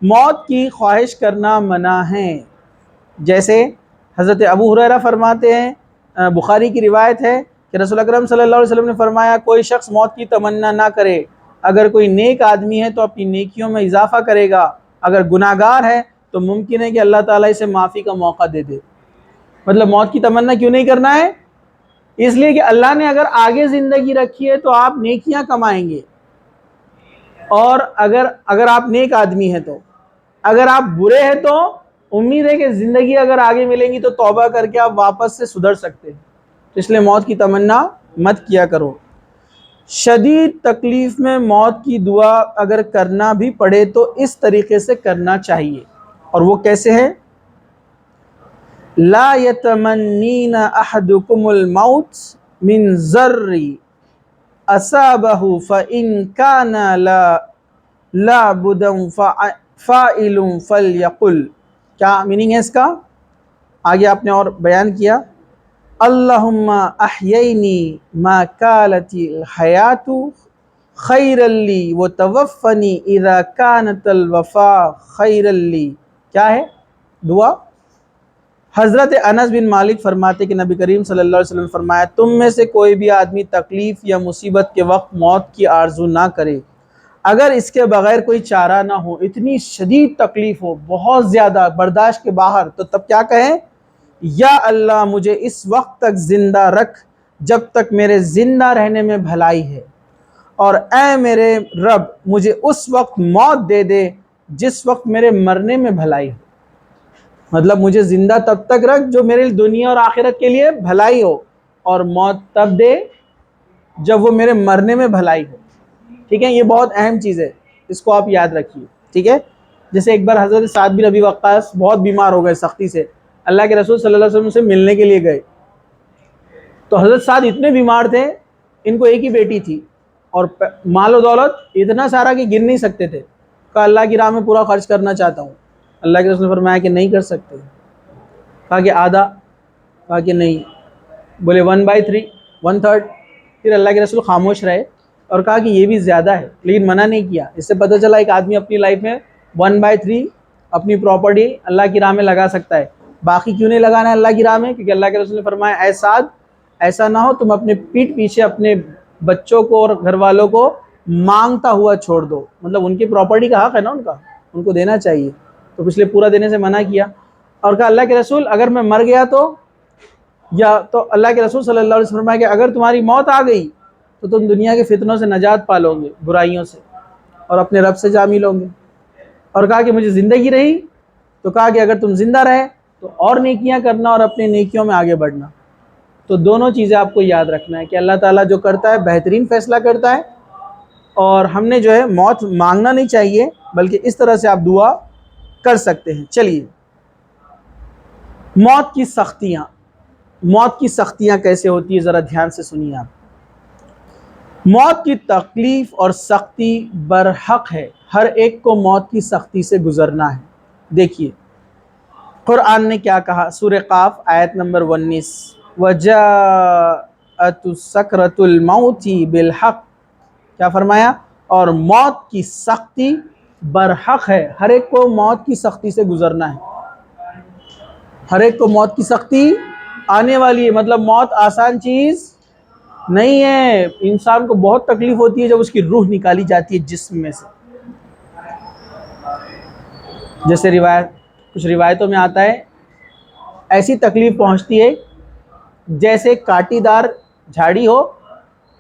موت کی خواہش کرنا منع ہے۔ جیسے حضرت ابو ہریرہ فرماتے ہیں، بخاری کی روایت ہے کہ رسول اکرم صلی اللہ علیہ وسلم نے فرمایا کوئی شخص موت کی تمنا نہ کرے۔ اگر کوئی نیک آدمی ہے تو اپنی نیکیوں میں اضافہ کرے گا، اگر گناہگار ہے تو ممکن ہے کہ اللہ تعالیٰ اسے معافی کا موقع دے دے۔ مطلب موت کی تمنا کیوں نہیں کرنا ہے؟ اس لیے کہ اللہ نے اگر آگے زندگی رکھی ہے تو آپ نیکیاں کمائیں گے، اور اگر آپ نیک آدمی ہیں تو، اگر آپ برے ہیں تو امید ہے کہ زندگی اگر آگے ملیں گی تو توبہ کر کے آپ واپس سے سدھر سکتے ہیں۔ اس لیے موت کی تمنا مت کیا کرو۔ شدید تکلیف میں موت کی دعا اگر کرنا بھی پڑے تو اس طریقے سے کرنا چاہیے، اور وہ کیسے ہے؟ لا یتمنین احدکم الموت من ضر اصابہ فإن کان لا لعبدن فاعل فلیقل، کیا میننگ ہے اس کا؟ آگے آپ نے اور بیان کیا، اللہم احیینی ما کانت الحیات خیرا لی وتوفنی اذا کانت الوفاء خیرا لی، کیا ہے دعا؟ حضرت انس بن مالک فرماتے کہ نبی کریم صلی اللہ علیہ وسلم نے فرمایا، تم میں سے کوئی بھی آدمی تکلیف یا مصیبت کے وقت موت کی آرزو نہ کرے اگر اس کے بغیر کوئی چارہ نہ ہو، اتنی شدید تکلیف ہو، بہت زیادہ برداشت کے باہر، تو تب کیا کہیں؟ یا اللہ مجھے اس وقت تک زندہ رکھ جب تک میرے زندہ رہنے میں بھلائی ہے، اور اے میرے رب مجھے اس وقت موت دے دے جس وقت میرے مرنے میں بھلائی ہو، مطلب مجھے زندہ تب تک رکھ جو میرے دنیا اور آخرت کے لیے بھلائی ہو، اور موت تب دے جب وہ میرے مرنے میں بھلائی ہو۔ ٹھیک ہے، یہ بہت اہم چیز ہے، اس کو آپ یاد رکھیے۔ ٹھیک ہے، جیسے ایک بار حضرت سعد بن ابی وقاص بہت بیمار ہو گئے سختی سے، اللہ کے رسول صلی اللہ علیہ وسلم سے ملنے کے لیے گئے، تو حضرت سعد اتنے بیمار تھے، ان کو ایک ہی بیٹی تھی اور مال و دولت اتنا سارا کہ گن نہیں سکتے تھے، کہا اللہ کی راہ میں پورا خرچ کرنا چاہتا ہوں۔ اللہ کے رسول نے فرمایا کہ نہیں کر سکتے، کہا کہ آدھا، کہا کہ نہیں، بولے 1/3، 1/3۔ پھر اللہ کے رسول خاموش رہے اور کہا کہ یہ بھی زیادہ ہے، لیکن منع نہیں کیا۔ اس سے پتہ چلا ایک آدمی اپنی لائف میں 1/3 اپنی پراپرٹی اللہ کی راہ میں لگا سکتا ہے، باقی کیوں نہیں لگانا ہے اللہ کی راہ میں؟ کیونکہ اللہ کے رسول نے فرمایا اے سعد ایسا نہ ہو تم اپنے پیٹھ پیچھے اپنے بچوں کو اور گھر والوں کو مانگتا ہوا چھوڑ دو، مطلب ان کی پراپرٹی کا حق ہے نا ان کو دینا چاہیے، تو اس لیے پورا دینے سے منع کیا۔ اور کہا اللہ کے رسول اگر میں مر گیا تو اللہ کے رسول صلی اللہ علیہ وسلم فرمایا کہ اگر تمہاری موت آ گئی تو تم دنیا کے فتنوں سے نجات پالو گے، برائیوں سے، اور اپنے رب سے جا ملو گے۔ اور کہا کہ مجھے زندگی رہی تو کہا کہ اگر تم زندہ رہے تو اور نیکیاں کرنا اور اپنے نیکیوں میں آگے بڑھنا۔ تو دونوں چیزیں آپ کو یاد رکھنا ہے کہ اللہ تعالیٰ جو کرتا ہے بہترین فیصلہ کرتا ہے، اور ہم نے جو ہے موت مانگنا نہیں چاہیے بلکہ اس طرح سے آپ دعا کر سکتے ہیں۔ چلیے، موت کی سختیاں کیسے ہوتی ہے ذرا دھیان سے سنیے آپ۔ موت کی تکلیف اور سختی برحق ہے، ہر ایک کو موت کی سختی سے گزرنا ہے۔ دیکھیے قرآن نے کیا کہا، سورہ قاف آیت نمبر 19، وَجَاءَتْ سَكْرَةُ الْمَوْتِ بِالْحَقِّ، کیا فرمایا؟ اور موت کی سختی برحق ہے، ہر ایک کو موت کی سختی سے گزرنا ہے، ہر ایک کو موت کی سختی آنے والی ہے، مطلب موت آسان چیز نہیں ہے، انسان کو بہت تکلیف ہوتی ہے جب اس کی روح نکالی جاتی ہے جسم میں سے۔ جیسے کچھ روایتوں میں آتا ہے ایسی تکلیف پہنچتی ہے جیسے کاٹی دار جھاڑی ہو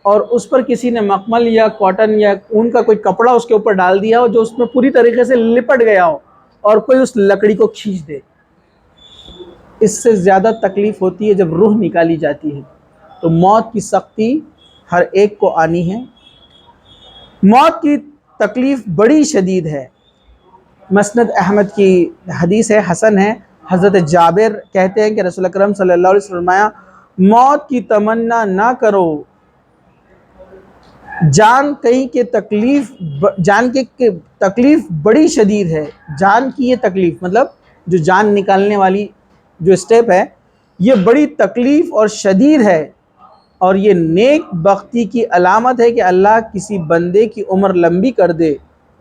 اور اس پر کسی نے مخمل یا کاٹن یا اون کا کوئی کپڑا اس کے اوپر ڈال دیا ہو جو اس میں پوری طریقے سے لپٹ گیا ہو، اور کوئی اس لکڑی کو کھینچ دے۔ اس سے زیادہ تکلیف ہوتی ہے جب روح نکالی جاتی ہے۔ تو موت کی سختی ہر ایک کو آنی ہے، موت کی تکلیف بڑی شدید ہے۔ مسند احمد کی حدیث ہے، حسن ہے، حضرت جابر کہتے ہیں کہ رسول اکرم صلی اللہ علیہ وسلم فرمایا، موت کی تمنا نہ کرو، جان کی تکلیف بڑی شدید ہے۔ جان کی یہ تکلیف مطلب جو جان نکالنے والی جو اسٹیپ ہے یہ بڑی تکلیف اور شدید ہے، اور یہ نیک بختی کی علامت ہے کہ اللہ کسی بندے کی عمر لمبی کر دے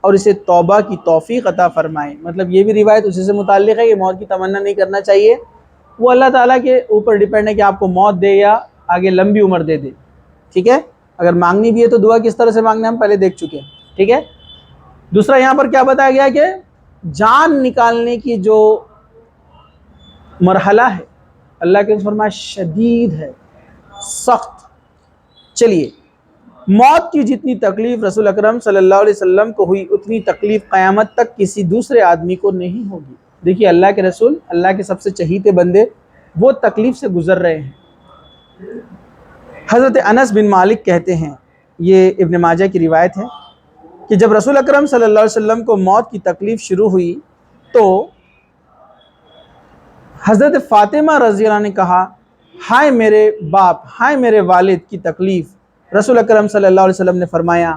اور اسے توبہ کی توفیق عطا فرمائے۔ مطلب یہ بھی روایت اسی سے متعلق ہے کہ موت کی تمنا نہیں کرنا چاہیے، وہ اللہ تعالیٰ کے اوپر ڈیپینڈ ہے کہ آپ کو موت دے یا آگے لمبی عمر دے دے۔ ٹھیک ہے، اگر مانگنی بھی ہے تو دعا کس طرح سے مانگنا ہم پہلے دیکھ چکے ہیں۔ ٹھیک ہے، دوسرا یہاں پر کیا بتایا گیا کہ جان نکالنے کی جو مرحلہ ہے اللہ کے فرمایا شدید ہے، سخت۔ چلیے، موت کی جتنی تکلیف رسول اکرم صلی اللہ علیہ وسلم کو ہوئی اتنی تکلیف قیامت تک کسی دوسرے آدمی کو نہیں ہوگی۔ دیکھیے اللہ کے رسول، اللہ کے سب سے چہیتے بندے، وہ تکلیف سے گزر رہے ہیں۔ حضرت انس بن مالک کہتے ہیں، یہ ابن ماجہ کی روایت ہے، کہ جب رسول اکرم صلی اللہ علیہ وسلم کو موت کی تکلیف شروع ہوئی تو حضرت فاطمہ رضی اللہ عنہ نے کہا، ہائے میرے باپ، ہائے میرے والد کی تکلیف۔ رسول اکرم صلی اللہ علیہ وسلم نے فرمایا،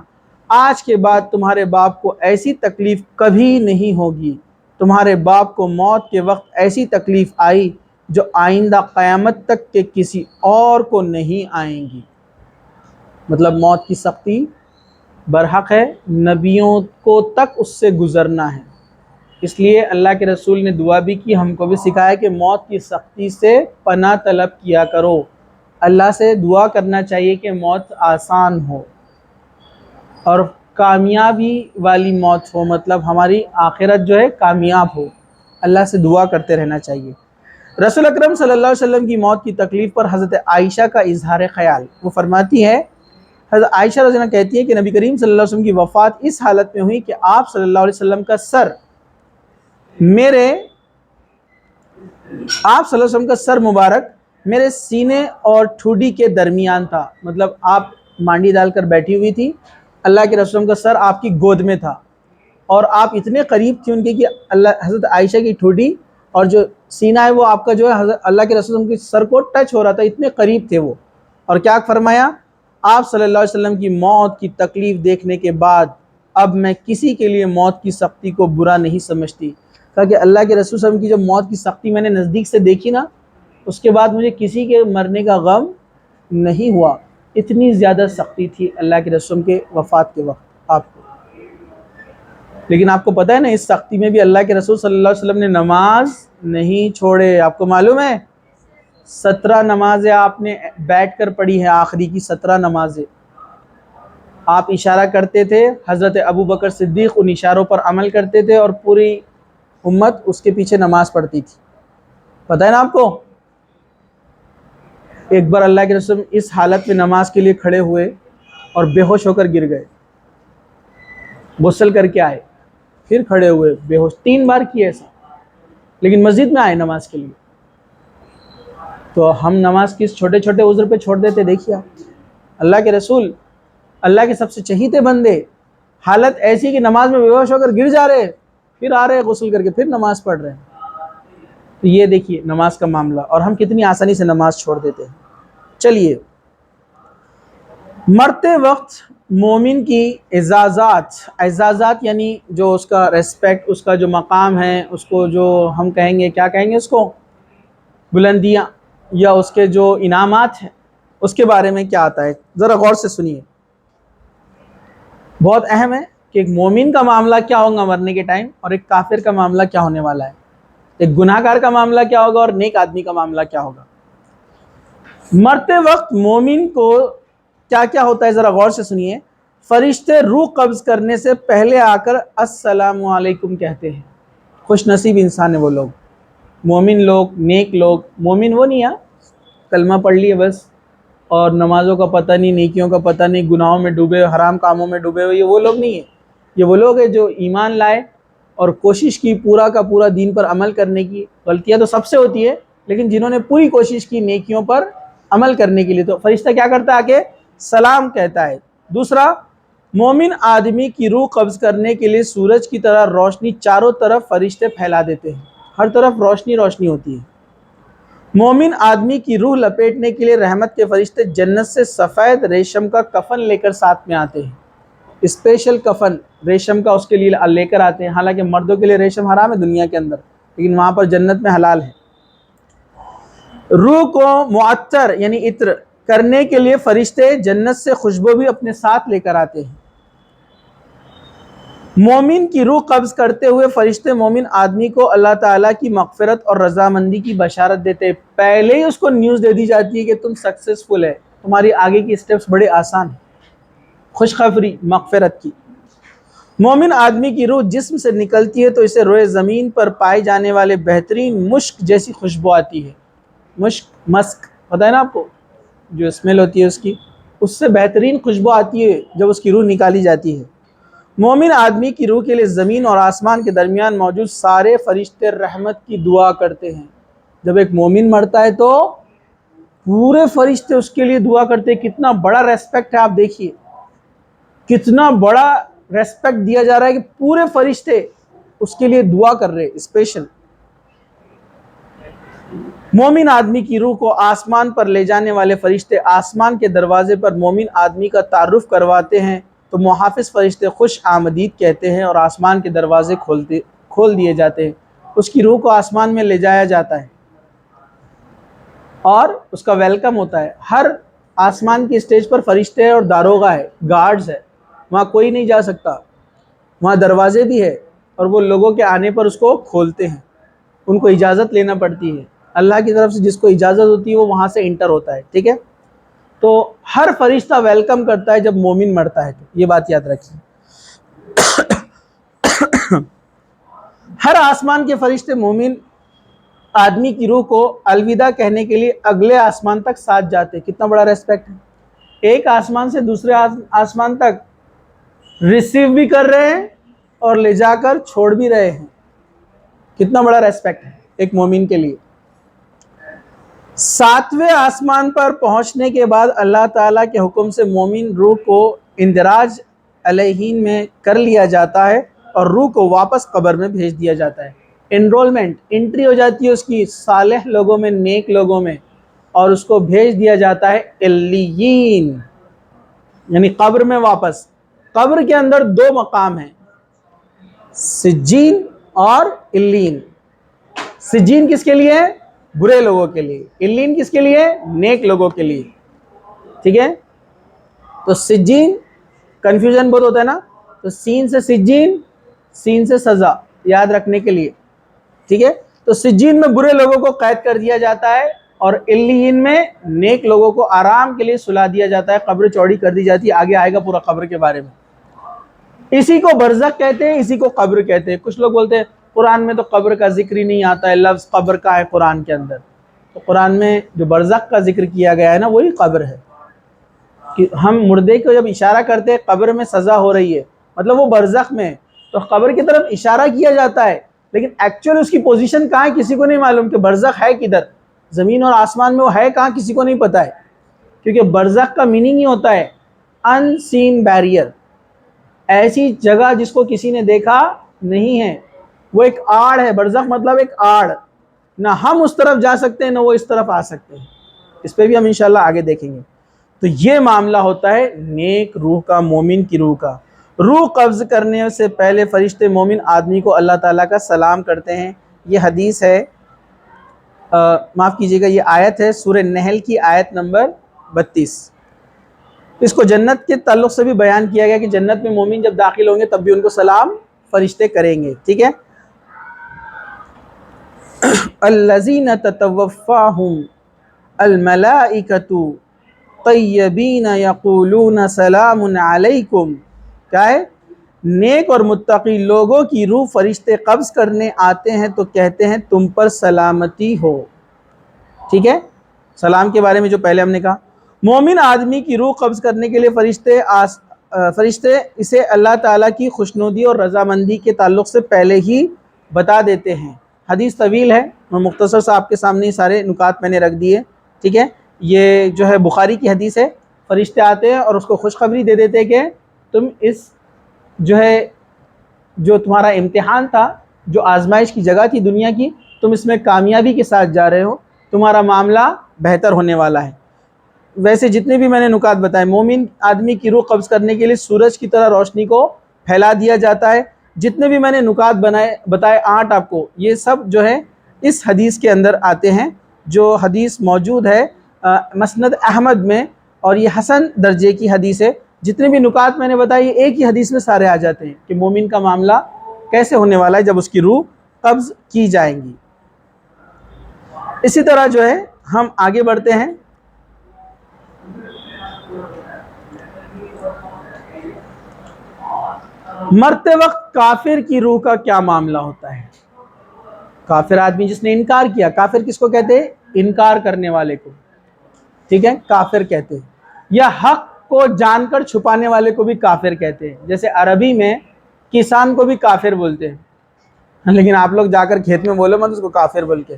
آج کے بعد تمہارے باپ کو ایسی تکلیف کبھی نہیں ہوگی، تمہارے باپ کو موت کے وقت ایسی تکلیف آئی جو آئندہ قیامت تک کے کسی اور کو نہیں آئیں گی۔ مطلب موت کی سختی برحق ہے، نبیوں کو تک اس سے گزرنا ہے۔ اس لیے اللہ کے رسول نے دعا بھی کی، ہم کو بھی سکھایا کہ موت کی سختی سے پناہ طلب کیا کرو، اللہ سے دعا کرنا چاہیے کہ موت آسان ہو اور کامیابی والی موت ہو، مطلب ہماری آخرت جو ہے کامیاب ہو، اللہ سے دعا کرتے رہنا چاہیے۔ رسول اکرم صلی اللہ علیہ وسلم کی موت کی تکلیف پر حضرت عائشہ کا اظہار خیال، وہ فرماتی ہے، حضرت عائشہ رضی اللہ عنہا کہتی ہے کہ نبی کریم صلی اللہ علیہ وسلم کی وفات اس حالت میں ہوئی کہ آپ صلی اللہ علیہ وسلم کا سر آپ صلی اللہ علیہ وسلم کا سر مبارک میرے سینے اور ٹھوڈی کے درمیان تھا، مطلب آپ مانڈی ڈال کر بیٹھی ہوئی تھی، اللہ کے رسول کا سر آپ کی گود میں تھا اور آپ اتنے قریب تھی ان کے کہ حضرت عائشہ کی ٹھوڈی اور جو سینہ ہے وہ آپ کا جو ہے حضرت اللہ کے رسول کے سر کو ٹچ ہو رہا تھا، اتنے قریب تھے وہ۔ اور کیا فرمایا؟ آپ صلی اللہ علیہ وسلم کی موت کی تکلیف دیکھنے کے بعد اب میں کسی کے لیے موت کی سختی کو برا نہیں سمجھتی، کہا کہ اللہ کے رسول صلی اللہ علیہ وسلم کی جب موت کی سختی میں نے نزدیک سے دیکھی نا، اس کے بعد مجھے کسی کے مرنے کا غم نہیں ہوا، اتنی زیادہ سختی تھی اللہ کے رسول کے وفات کے وقت آپ کو۔ لیکن آپ کو پتہ ہے نا، اس سختی میں بھی اللہ کے رسول صلی اللہ علیہ وسلم نے نماز نہیں چھوڑے۔ آپ کو معلوم ہے 17 نمازیں آپ نے بیٹھ کر پڑھی ہیں، آخری کی 17 نمازیں آپ اشارہ کرتے تھے، حضرت ابو بکر صدیق ان اشاروں پر عمل کرتے تھے اور پوری امت اس کے پیچھے نماز پڑھتی تھی۔ پتہ ہے نا آپ کو؟ ایک بار اللہ کے رسول اس حالت میں نماز کے لیے کھڑے ہوئے اور بے ہوش ہو کر گر گئے، غسل کر کے آئے، پھر کھڑے ہوئے بے ہوش، 3 بار کیے ایسا، لیکن مسجد میں آئے نماز کے لیے۔ تو ہم نماز کس چھوٹے چھوٹے عذر پہ چھوڑ دیتے؟ دیکھیے آپ، اللہ کے رسول اللہ کے سب سے چہیتے بندے، حالت ایسی کہ نماز میں بے ہوش ہو کر گر جا رہے، پھر آ رہے غسل کر کے پھر نماز پڑھ رہے ہیں۔ تو یہ دیکھیے نماز کا معاملہ، اور ہم کتنی آسانی سے نماز چھوڑ دیتے ہیں۔ چلیے، مرتے وقت مومن کی اعزازات یعنی جو اس کا ریسپیکٹ، اس کا جو مقام ہے، اس کو جو ہم کہیں گے، کیا کہیں گے اس کو، بلندیاں یا اس کے جو انعامات ہیں، اس کے بارے میں کیا آتا ہے، ذرا غور سے سنیے، بہت اہم ہے کہ ایک مومن کا معاملہ کیا ہوگا مرنے کے ٹائم، اور ایک کافر کا معاملہ کیا ہونے والا ہے، ایک گناہ گار کا معاملہ کیا ہوگا اور نیک آدمی کا معاملہ کیا ہوگا۔ مرتے وقت مومن کو کیا کیا ہوتا ہے، ذرا غور سے سنیے۔ فرشتے روح قبض کرنے سے پہلے آ کر السلام علیکم کہتے ہیں۔ خوش نصیب انسان ہے وہ لوگ، مومن لوگ، نیک لوگ۔ مومن وہ نہیں ہے کلمہ پڑھ لیے بس اور نمازوں کا پتہ نہیں، نیکیوں کا پتہ نہیں، گناہوں میں ڈوبے، حرام کاموں میں ڈوبے ہوئے، یہ وہ لوگ نہیں ہیں۔ یہ وہ لوگ ہیں جو ایمان لائے اور کوشش کی پورا کا پورا دین پر عمل کرنے کی۔ غلطیاں تو سب سے ہوتی ہے، لیکن جنہوں نے پوری کوشش کی نیکیوں پر عمل کرنے کے لیے، تو فرشتہ کیا کرتا ہے؟ آکے سلام کہتا ہے۔ دوسرا، مومن آدمی کی روح قبض کرنے کے لیے سورج کی طرح روشنی چاروں طرف فرشتے پھیلا دیتے ہیں، ہر طرف روشنی روشنی ہوتی ہے۔ مومن آدمی کی روح لپیٹنے کے لیے رحمت کے فرشتے جنت سے سفید ریشم کا کفن لے کر ساتھ میں آتے ہیں، اسپیشل کفن ریشم کا اس کے لیے لے کر آتے ہیں۔ حالانکہ مردوں کے لیے ریشم حرام ہے دنیا کے اندر، لیکن وہاں پر جنت میں حلال ہے۔ روح کو معطر یعنی عطر کرنے کے لیے فرشتے جنت سے خوشبو بھی اپنے ساتھ لے کر آتے ہیں۔ مومن کی روح قبض کرتے ہوئے فرشتے مومن آدمی کو اللہ تعالیٰ کی مغفرت اور رضامندی کی بشارت دیتے ہیں۔ پہلے ہی اس کو نیوز دے دی جاتی ہے کہ تم سکسیسفل ہے، تمہاری آگے کی سٹیپس بڑے آسان ہیں، خوشخبری مغفرت کی۔ مومن آدمی کی روح جسم سے نکلتی ہے تو اسے روئے زمین پر پائے جانے والے بہترین مشک جیسی خوشبو آتی ہے۔ مسک پتہ ہے نا آپ کو، جو اسمیل ہوتی ہے اس کی، اس سے بہترین خوشبو آتی ہے جب اس کی روح نکالی جاتی ہے۔ مومن آدمی کی روح کے لیے زمین اور آسمان کے درمیان موجود سارے فرشتے رحمت کی دعا کرتے ہیں۔ جب ایک مومن مرتا ہے تو پورے فرشتے اس کے لیے دعا کرتے ہیں۔ کتنا بڑا ریسپیکٹ ہے، آپ دیکھیے کتنا بڑا ریسپیکٹ دیا جا رہا ہے کہ پورے فرشتے اس کے لیے دعا کر رہے اسپیشل۔ مومن آدمی کی روح کو آسمان پر لے جانے والے فرشتے آسمان کے دروازے پر مومن آدمی کا تعارف کرواتے ہیں تو محافظ فرشتے خوش آمدید کہتے ہیں اور آسمان کے دروازے کھول دیے جاتے ہیں، اس کی روح کو آسمان میں لے جایا جاتا ہے اور اس کا ویلکم ہوتا ہے۔ ہر آسمان کی اسٹیج پر فرشتے اور داروغہ ہے، گارڈز ہے، وہاں کوئی نہیں جا سکتا، وہاں دروازے بھی ہے اور وہ لوگوں کے آنے پر اس کو کھولتے ہیں، ان کو اجازت لینا پڑتی ہے، اللہ کی طرف سے جس کو اجازت ہوتی ہے وہ وہاں سے انٹر ہوتا ہے، ٹھیک ہے۔ تو ہر فرشتہ ویلکم کرتا ہے جب مومن مرتا ہے، تو یہ بات یاد رکھیے۔ ہر آسمان کے فرشتے مومن آدمی کی روح کو الوداع کہنے کے لیے اگلے آسمان تک ساتھ جاتے ہیں۔ کتنا بڑا ریسپیکٹ ہے، ایک آسمان سے دوسرے آسمان تک ریسیو بھی کر رہے ہیں اور لے جا کر چھوڑ بھی رہے ہیں۔ کتنا بڑا ریسپیکٹ ہے ایک مومن کے لیے۔ 7ویں آسمان پر پہنچنے کے بعد اللہ تعالیٰ کے حکم سے مومن روح کو اندراج علیہین میں کر لیا جاتا ہے اور روح کو واپس قبر میں بھیج دیا جاتا ہے۔ انرولمنٹ، انٹری ہو جاتی ہے اس کی صالح لوگوں میں، نیک لوگوں میں، اور اس کو بھیج دیا جاتا ہے علیین، یعنی قبر میں واپس۔ قبر کے اندر 2 مقام ہیں، سجین اور علیین۔ سجین کس کے لیے ہے؟ برے لوگوں کے لیے۔ علیین کس کے لیے؟ نیک لوگوں کے لیے، ٹھیک ہے۔ تو سجین، کنفیوژن بہت ہوتا ہے نا، تو سین سے سجین، سین سے سزا، یاد رکھنے کے لیے، ٹھیک ہے۔ تو سجین میں برے لوگوں کو قید کر دیا جاتا ہے اور علیین میں نیک لوگوں کو آرام کے لیے سلا دیا جاتا ہے، قبر چوڑی کر دی جاتی ہے۔ آگے آئے گا پورا قبر کے بارے میں۔ اسی کو برزخ کہتے ہیں، اسی کو قبر کہتے ہیں۔ کچھ لوگ بولتے ہیں قرآن میں تو قبر کا ذکر ہی نہیں آتا ہے، لفظ قبر کا ہے قرآن کے اندر۔ تو قرآن میں جو برزخ کا ذکر کیا گیا ہے نا، وہی قبر ہے۔ کہ ہم مردے کو جب اشارہ کرتے ہیں قبر میں سزا ہو رہی ہے، مطلب وہ برزخ میں، تو قبر کی طرف اشارہ کیا جاتا ہے، لیکن ایکچوئل اس کی پوزیشن کہاں ہے کسی کو نہیں معلوم، کہ برزخ ہے کدھر، زمین اور آسمان میں وہ ہے کہاں کسی کو نہیں پتہ ہے۔ کیونکہ برزخ کا میننگ ہی ہوتا ہے ان سین بیریئر، ایسی جگہ جس کو کسی نے دیکھا نہیں ہے، وہ ایک آڑ ہے۔ برزخ مطلب ایک آڑ، نہ ہم اس طرف جا سکتے ہیں نہ وہ اس طرف آ سکتے ہیں۔ اس پہ بھی ہم انشاءاللہ آگے دیکھیں گے۔ تو یہ معاملہ ہوتا ہے نیک روح کا، مومن کی روح کا۔ روح قبض کرنے سے پہلے فرشتے مومن آدمی کو اللہ تعالیٰ کا سلام کرتے ہیں۔ یہ حدیث ہے، معاف کیجیے گا، یہ آیت ہے سورہ نحل کی آیت نمبر 32۔ اس کو جنت کے تعلق سے بھی بیان کیا گیا کہ جنت میں مومن جب داخل ہوں گے تب بھی ان کو سلام فرشتے کریں گے، ٹھیک ہے۔ الذین تتوفاہم الملائکۃ طیبین یقولون سلام علیکم، کیا ہے؟ نیک اور متقی لوگوں کی روح فرشتے قبض کرنے آتے ہیں تو کہتے ہیں تم پر سلامتی ہو، ٹھیک ہے۔ سلام کے بارے میں جو پہلے ہم نے کہا، مومن آدمی کی روح قبض کرنے کے لیے فرشتے اسے اللہ تعالیٰ کی خوشنودی اور رضامندی کے تعلق سے پہلے ہی بتا دیتے ہیں۔ حدیث طویل ہے، میں مختصر سے آپ کے سامنے سارے نکات میں نے رکھ دیے، ٹھیک ہے۔ یہ جو ہے بخاری کی حدیث ہے، فرشتے آتے ہیں اور اس کو خوشخبری دے دیتے ہیں کہ تم اس جو تمہارا امتحان تھا، جو آزمائش کی جگہ تھی دنیا کی، تم اس میں کامیابی کے ساتھ جا رہے ہو، تمہارا معاملہ بہتر ہونے والا ہے۔ ویسے جتنے بھی میں نے نکات بتائے، مومن آدمی کی روح قبض کرنے کے لیے سورج کی طرح روشنی کو پھیلا دیا جاتا ہے۔ جتنے بھی میں نے نکات بتائے 8 آپ کو، یہ سب جو ہے اس حدیث کے اندر آتے ہیں، جو حدیث موجود ہے مسند احمد میں، اور یہ حسن درجے کی حدیث ہے۔ جتنے بھی نکات میں نے بتائے یہ ایک ہی حدیث میں سارے آ جاتے ہیں کہ مومن کا معاملہ کیسے ہونے والا ہے جب اس کی روح قبض کی جائیں گی۔ اسی طرح جو ہے ہم آگے بڑھتے ہیں۔ مرتے وقت کافر کی روح کا کیا معاملہ ہوتا ہے؟ کافر آدمی جس نے انکار کیا، کافر کس کو کہتے ہیں؟ انکار کرنے والے کو، ٹھیک ہے، کافر کہتے ہیں۔ یا حق کو جان کر چھپانے والے کو بھی کافر کہتے ہیں۔ جیسے عربی میں کسان کو بھی کافر بولتے ہیں، لیکن آپ لوگ جا کر کھیت میں بولو مت اس کو کافر بول کے۔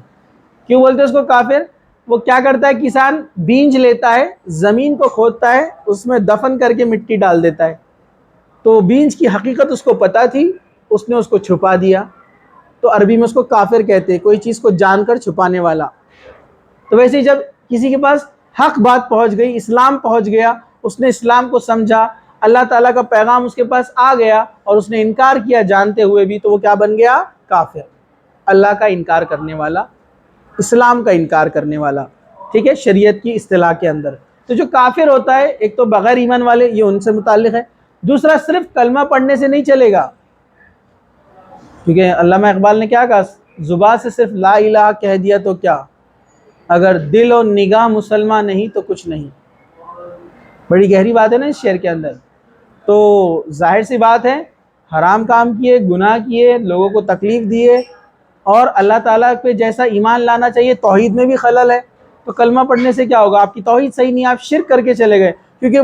کیوں بولتے ہیں اس کو کافر؟ وہ کیا کرتا ہے، کسان بیج لیتا ہے، زمین کو کھودتا ہے، اس میں دفن کر کے مٹی ڈال دیتا ہے، تو بیج کی حقیقت اس کو پتہ تھی، اس نے اس کو چھپا دیا، تو عربی میں اس کو کافر کہتے ہیں، کوئی چیز کو جان کر چھپانے والا۔ تو ویسے ہی جب کسی کے پاس حق بات پہنچ گئی، اسلام پہنچ گیا، اس نے اسلام کو سمجھا، اللہ تعالیٰ کا پیغام اس کے پاس آ گیا اور اس نے انکار کیا جانتے ہوئے بھی، تو وہ کیا بن گیا؟ کافر، اللہ کا انکار کرنے والا، اسلام کا انکار کرنے والا، ٹھیک ہے، شریعت کی اصطلاح کے اندر۔ تو جو کافر ہوتا ہے، ایک تو بغیر ایمان والے، یہ ان سے متعلق ہے، دوسرا صرف کلمہ پڑھنے سے نہیں چلے گا، کیونکہ علامہ اقبال نے کیا کہا، زبان سے صرف لا الہ کہہ دیا تو کیا، اگر دل اور نگاہ مسلمان نہیں تو کچھ نہیں۔ بڑی گہری بات ہے نا اس شعر کے اندر۔ تو ظاہر سی بات ہے، حرام کام کیے، گناہ کیے، لوگوں کو تکلیف دیے، اور اللہ تعالیٰ پہ جیسا ایمان لانا چاہیے، توحید میں بھی خلل ہے، تو کلمہ پڑھنے سے کیا ہوگا؟ آپ کی توحید صحیح نہیں، آپ شرک کر کے چلے گئے، کیونکہ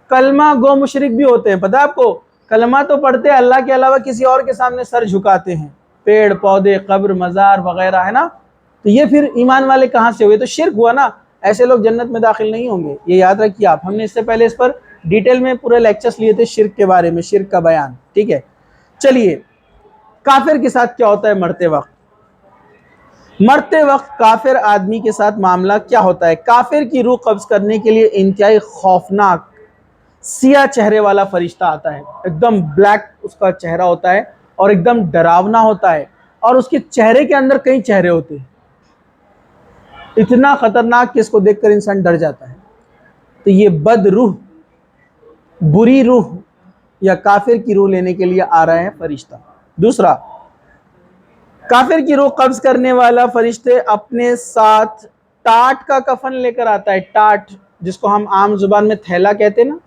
کلمہ گو مشرک بھی ہوتے ہیں، پتہ ہے آپ کو؟ کلمہ تو پڑھتے ہیں، اللہ کے علاوہ کسی اور کے سامنے سر جھکاتے ہیں، پیڑ پودے، قبر، مزار وغیرہ، ہے نا؟ تو یہ پھر ایمان والے کہاں سے ہوئے؟ تو شرک ہوا نا، ایسے لوگ جنت میں داخل نہیں ہوں گے، یہ یاد رکھیے آپ۔ ہم نے اس سے پہلے اس پر ڈیٹیل میں پورے لیکچرز لیے تھے شرک کے بارے میں، شرک کا بیان، ٹھیک ہے۔ چلیے، کافر کے ساتھ کیا ہوتا ہے مرتے وقت؟ مرتے وقت کافر آدمی کے ساتھ معاملہ کیا ہوتا ہے؟ کافر کی روح قبض کرنے کے لیے انتہائی خوفناک سیاہ چہرے والا فرشتہ آتا ہے، ایک دم بلیک اس کا چہرہ ہوتا ہے، اور ایک دم ڈراونا ہوتا ہے، اور اس کے چہرے کے اندر کئی چہرے ہوتے ہیں، اتنا خطرناک کہ اس کو دیکھ کر انسان ڈر جاتا ہے۔ تو یہ بد روح، بری روح یا کافر کی روح لینے کے لیے آ رہا ہے فرشتہ۔ دوسرا، کافر کی روح قبض کرنے والا فرشتے اپنے ساتھ ٹاٹ کا کفن لے کر آتا ہے، ٹاٹ جس کو ہم عام زبان میں تھیلا کہتے ہیں نا،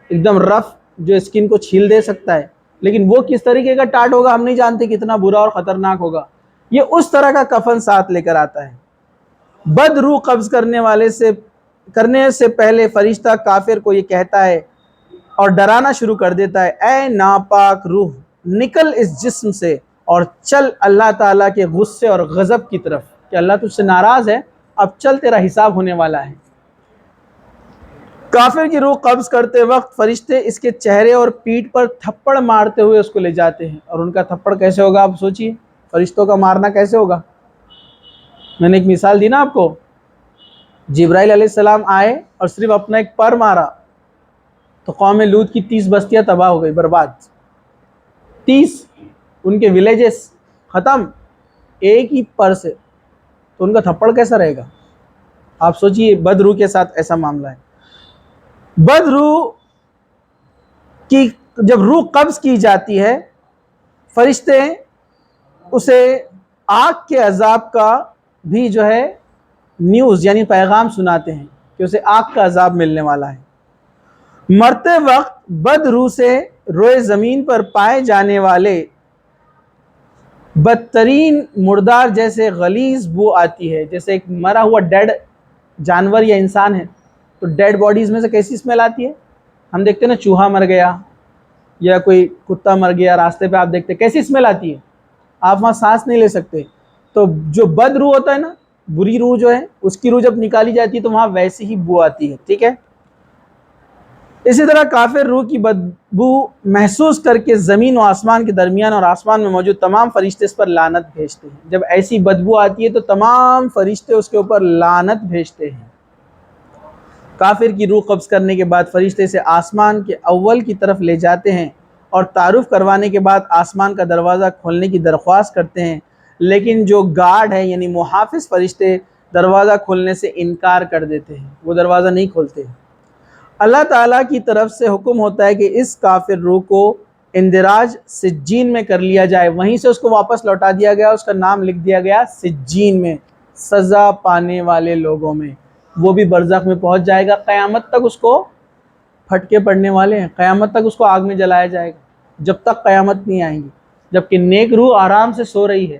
ایک دم رف، جو اسکن کو چھیل دے سکتا ہے، لیکن وہ کس طریقے کا ٹاٹ ہوگا ہم نہیں جانتے، کتنا برا اور خطرناک ہوگا، یہ اس طرح کا کفن ساتھ لے کر آتا ہے۔ بد روح قبض کرنے سے پہلے فرشتہ کافر کو یہ کہتا ہے اور ڈرانا شروع کر دیتا ہے، اے ناپاک روح، نکل اس جسم سے اور چل اللہ تعالیٰ کے غصے اور غضب کی طرف، کہ اللہ تجھ سے ناراض ہے، اب چل تیرا حساب ہونے والا ہے۔ کافر کی روح قبض کرتے وقت فرشتے اس کے چہرے اور پیٹھ پر تھپڑ مارتے ہوئے اس کو لے جاتے ہیں، اور ان کا تھپڑ کیسے ہوگا آپ سوچئے، فرشتوں کا مارنا کیسے ہوگا؟ میں نے ایک مثال دی نا آپ کو، جبرائیل علیہ السلام آئے اور صرف اپنا ایک پر مارا تو قوم لوط کی 30 بستیاں تباہ ہو گئی، برباد، 30 ان کے ولیجز ختم ایک ہی پر سے، تو ان کا تھپڑ کیسا رہے گا؟ آپ سوچئے، بد روح کے ساتھ ایسا معاملہ ہے۔ بد روح کی جب روح قبض کی جاتی ہے، فرشتے اسے آگ کے عذاب کا بھی جو ہے نیوز یعنی پیغام سناتے ہیں کہ اسے آگ کا عذاب ملنے والا ہے۔ مرتے وقت بد روح سے روئے زمین پر پائے جانے والے بدترین مردار جیسے غلیظ بو آتی ہے، جیسے ایک مرا ہوا ڈیڈ جانور یا انسان ہے تو ڈیڈ باڈیز میں سے کیسی اسمیل آتی ہے؟ ہم دیکھتے ہیں نا، چوہا مر گیا یا کوئی کتا مر گیا راستے پہ، آپ دیکھتے ہیں کیسی اسمیل آتی ہے، آپ وہاں سانس نہیں لے سکتے۔ تو جو بد روح ہوتا ہے نا، بری روح جو ہے، اس کی روح جب نکالی جاتی ہے تو وہاں ویسی ہی بو آتی ہے، ٹھیک ہے۔ اسی طرح کافر روح کی بدبو محسوس کر کے زمین و آسمان کے درمیان اور آسمان میں موجود تمام فرشتے اس پر لعنت بھیجتے ہیں۔ جب ایسی بدبو آتی ہے تو تمام فرشتے اس کے اوپر لعنت بھیجتے ہیں۔ کافر کی روح قبض کرنے کے بعد فرشتے اسے آسمان کے اول کی طرف لے جاتے ہیں اور تعارف کروانے کے بعد آسمان کا دروازہ کھولنے کی درخواست کرتے ہیں، لیکن جو گارڈ ہے یعنی محافظ فرشتے دروازہ کھولنے سے انکار کر دیتے ہیں، وہ دروازہ نہیں کھولتے۔ اللہ تعالیٰ کی طرف سے حکم ہوتا ہے کہ اس کافر روح کو اندراج سجین میں کر لیا جائے، وہیں سے اس کو واپس لوٹا دیا گیا، اس کا نام لکھ دیا گیا سجین میں، سزا پانے والے لوگوں میں، وہ بھی برزخ میں پہنچ جائے گا۔ قیامت تک اس کو پھٹکے پڑنے والے ہیں، قیامت تک اس کو آگ میں جلایا جائے گا، جب تک قیامت نہیں آئیں گی، جبکہ نیک روح آرام سے سو رہی ہے،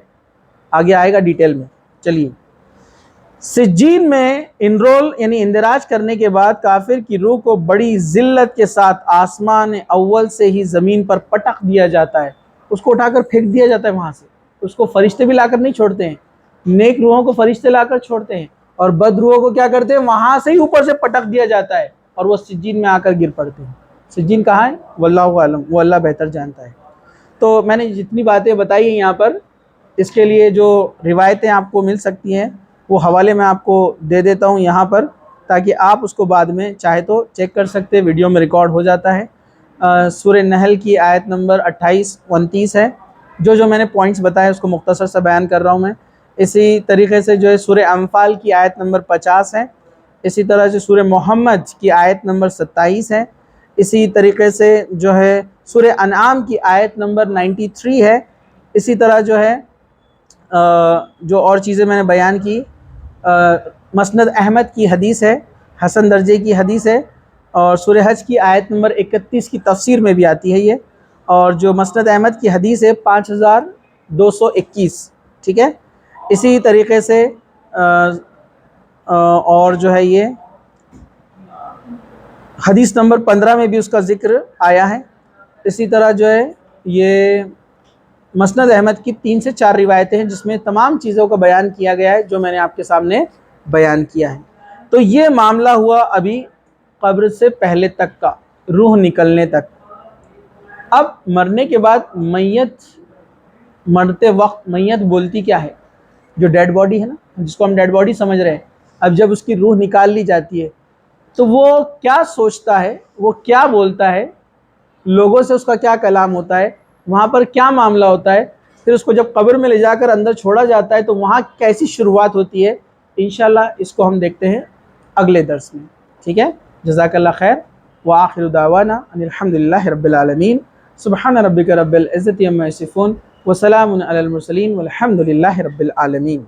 آگے آئے گا ڈیٹیل میں۔ چلیے، سجین میں انرول یعنی اندراج کرنے کے بعد کافر کی روح کو بڑی ذلت کے ساتھ آسمان اول سے ہی زمین پر پٹک دیا جاتا ہے، اس کو اٹھا کر پھینک دیا جاتا ہے وہاں سے، اس کو فرشتے بھی لا کر نہیں چھوڑتے ہیں، نیک روحوں کو فرشتے لا کر چھوڑتے ہیں، اور بد روحوں کو کیا کرتے ہیں، وہاں سے ہی اوپر سے پٹک دیا جاتا ہے اور وہ سجین میں آ کر گر پڑتے ہیں۔ سجین کہاں ہے؟ واللہ عالم، وہ اللہ بہتر جانتا ہے۔ تو میں نے جتنی باتیں بتائی ہیں یہاں پر، اس کے لیے جو روایتیں آپ کو مل سکتی ہیں وہ حوالے میں آپ کو دے دیتا ہوں یہاں پر، تاکہ آپ اس کو بعد میں چاہے تو چیک کر سکتے، ویڈیو میں ریکارڈ ہو جاتا ہے۔ سورہ نحل کی آیت نمبر 28-29 ہے. جو میں نے پوائنٹس بتائے اس کو مختصر سا بیان کر رہا ہوں میں. اسی طریقے سے جو ہے سورہ انفال کی آیت نمبر 50 ہے. اسی طرح سے سورہ محمد کی آیت نمبر 27 ہے. اسی طریقے سے جو ہے سورہ انعام کی آیت نمبر 93 ہے. اسی طرح جو ہے جو اور چیزیں میں نے بیان کی، مسند احمد کی حدیث ہے، حسن درجے کی حدیث ہے، اور سورہ حج کی آیت نمبر 31 کی تفسیر میں بھی آتی ہے یہ، اور جو مسند احمد کی حدیث ہے 5221. ٹھیک ہے. اسی طریقے سے اور جو ہے یہ حدیث نمبر 15 میں بھی اس کا ذکر آیا ہے. اسی طرح جو ہے یہ مسند احمد کی 3 سے 4 روایتیں ہیں جس میں تمام چیزوں کا بیان کیا گیا ہے جو میں نے آپ کے سامنے بیان کیا ہے. تو یہ معاملہ ہوا ابھی قبر سے پہلے تک کا، روح نکلنے تک. اب مرنے کے بعد میت، مرتے وقت میت بولتی کیا ہے؟ جو ڈیڈ باڈی ہے نا، جس کو ہم ڈیڈ باڈی سمجھ رہے ہیں، اب جب اس کی روح نکال لی جاتی ہے تو وہ کیا سوچتا ہے، وہ کیا بولتا ہے، لوگوں سے اس کا کیا کلام ہوتا ہے، وہاں پر کیا معاملہ ہوتا ہے، پھر اس کو جب قبر میں لے جا کر اندر چھوڑا جاتا ہے تو وہاں کیسی شروعات ہوتی ہے، انشاءاللہ اس کو ہم دیکھتے ہیں اگلے درس میں. ٹھیک ہے. جزاک اللہ خیر. وآخر دعوانا ان الحمد للہ رب العالمین. سبحان ربک رب العزت عما یصفون وسلام علی المرسلین والحمد للہ رب العالمین.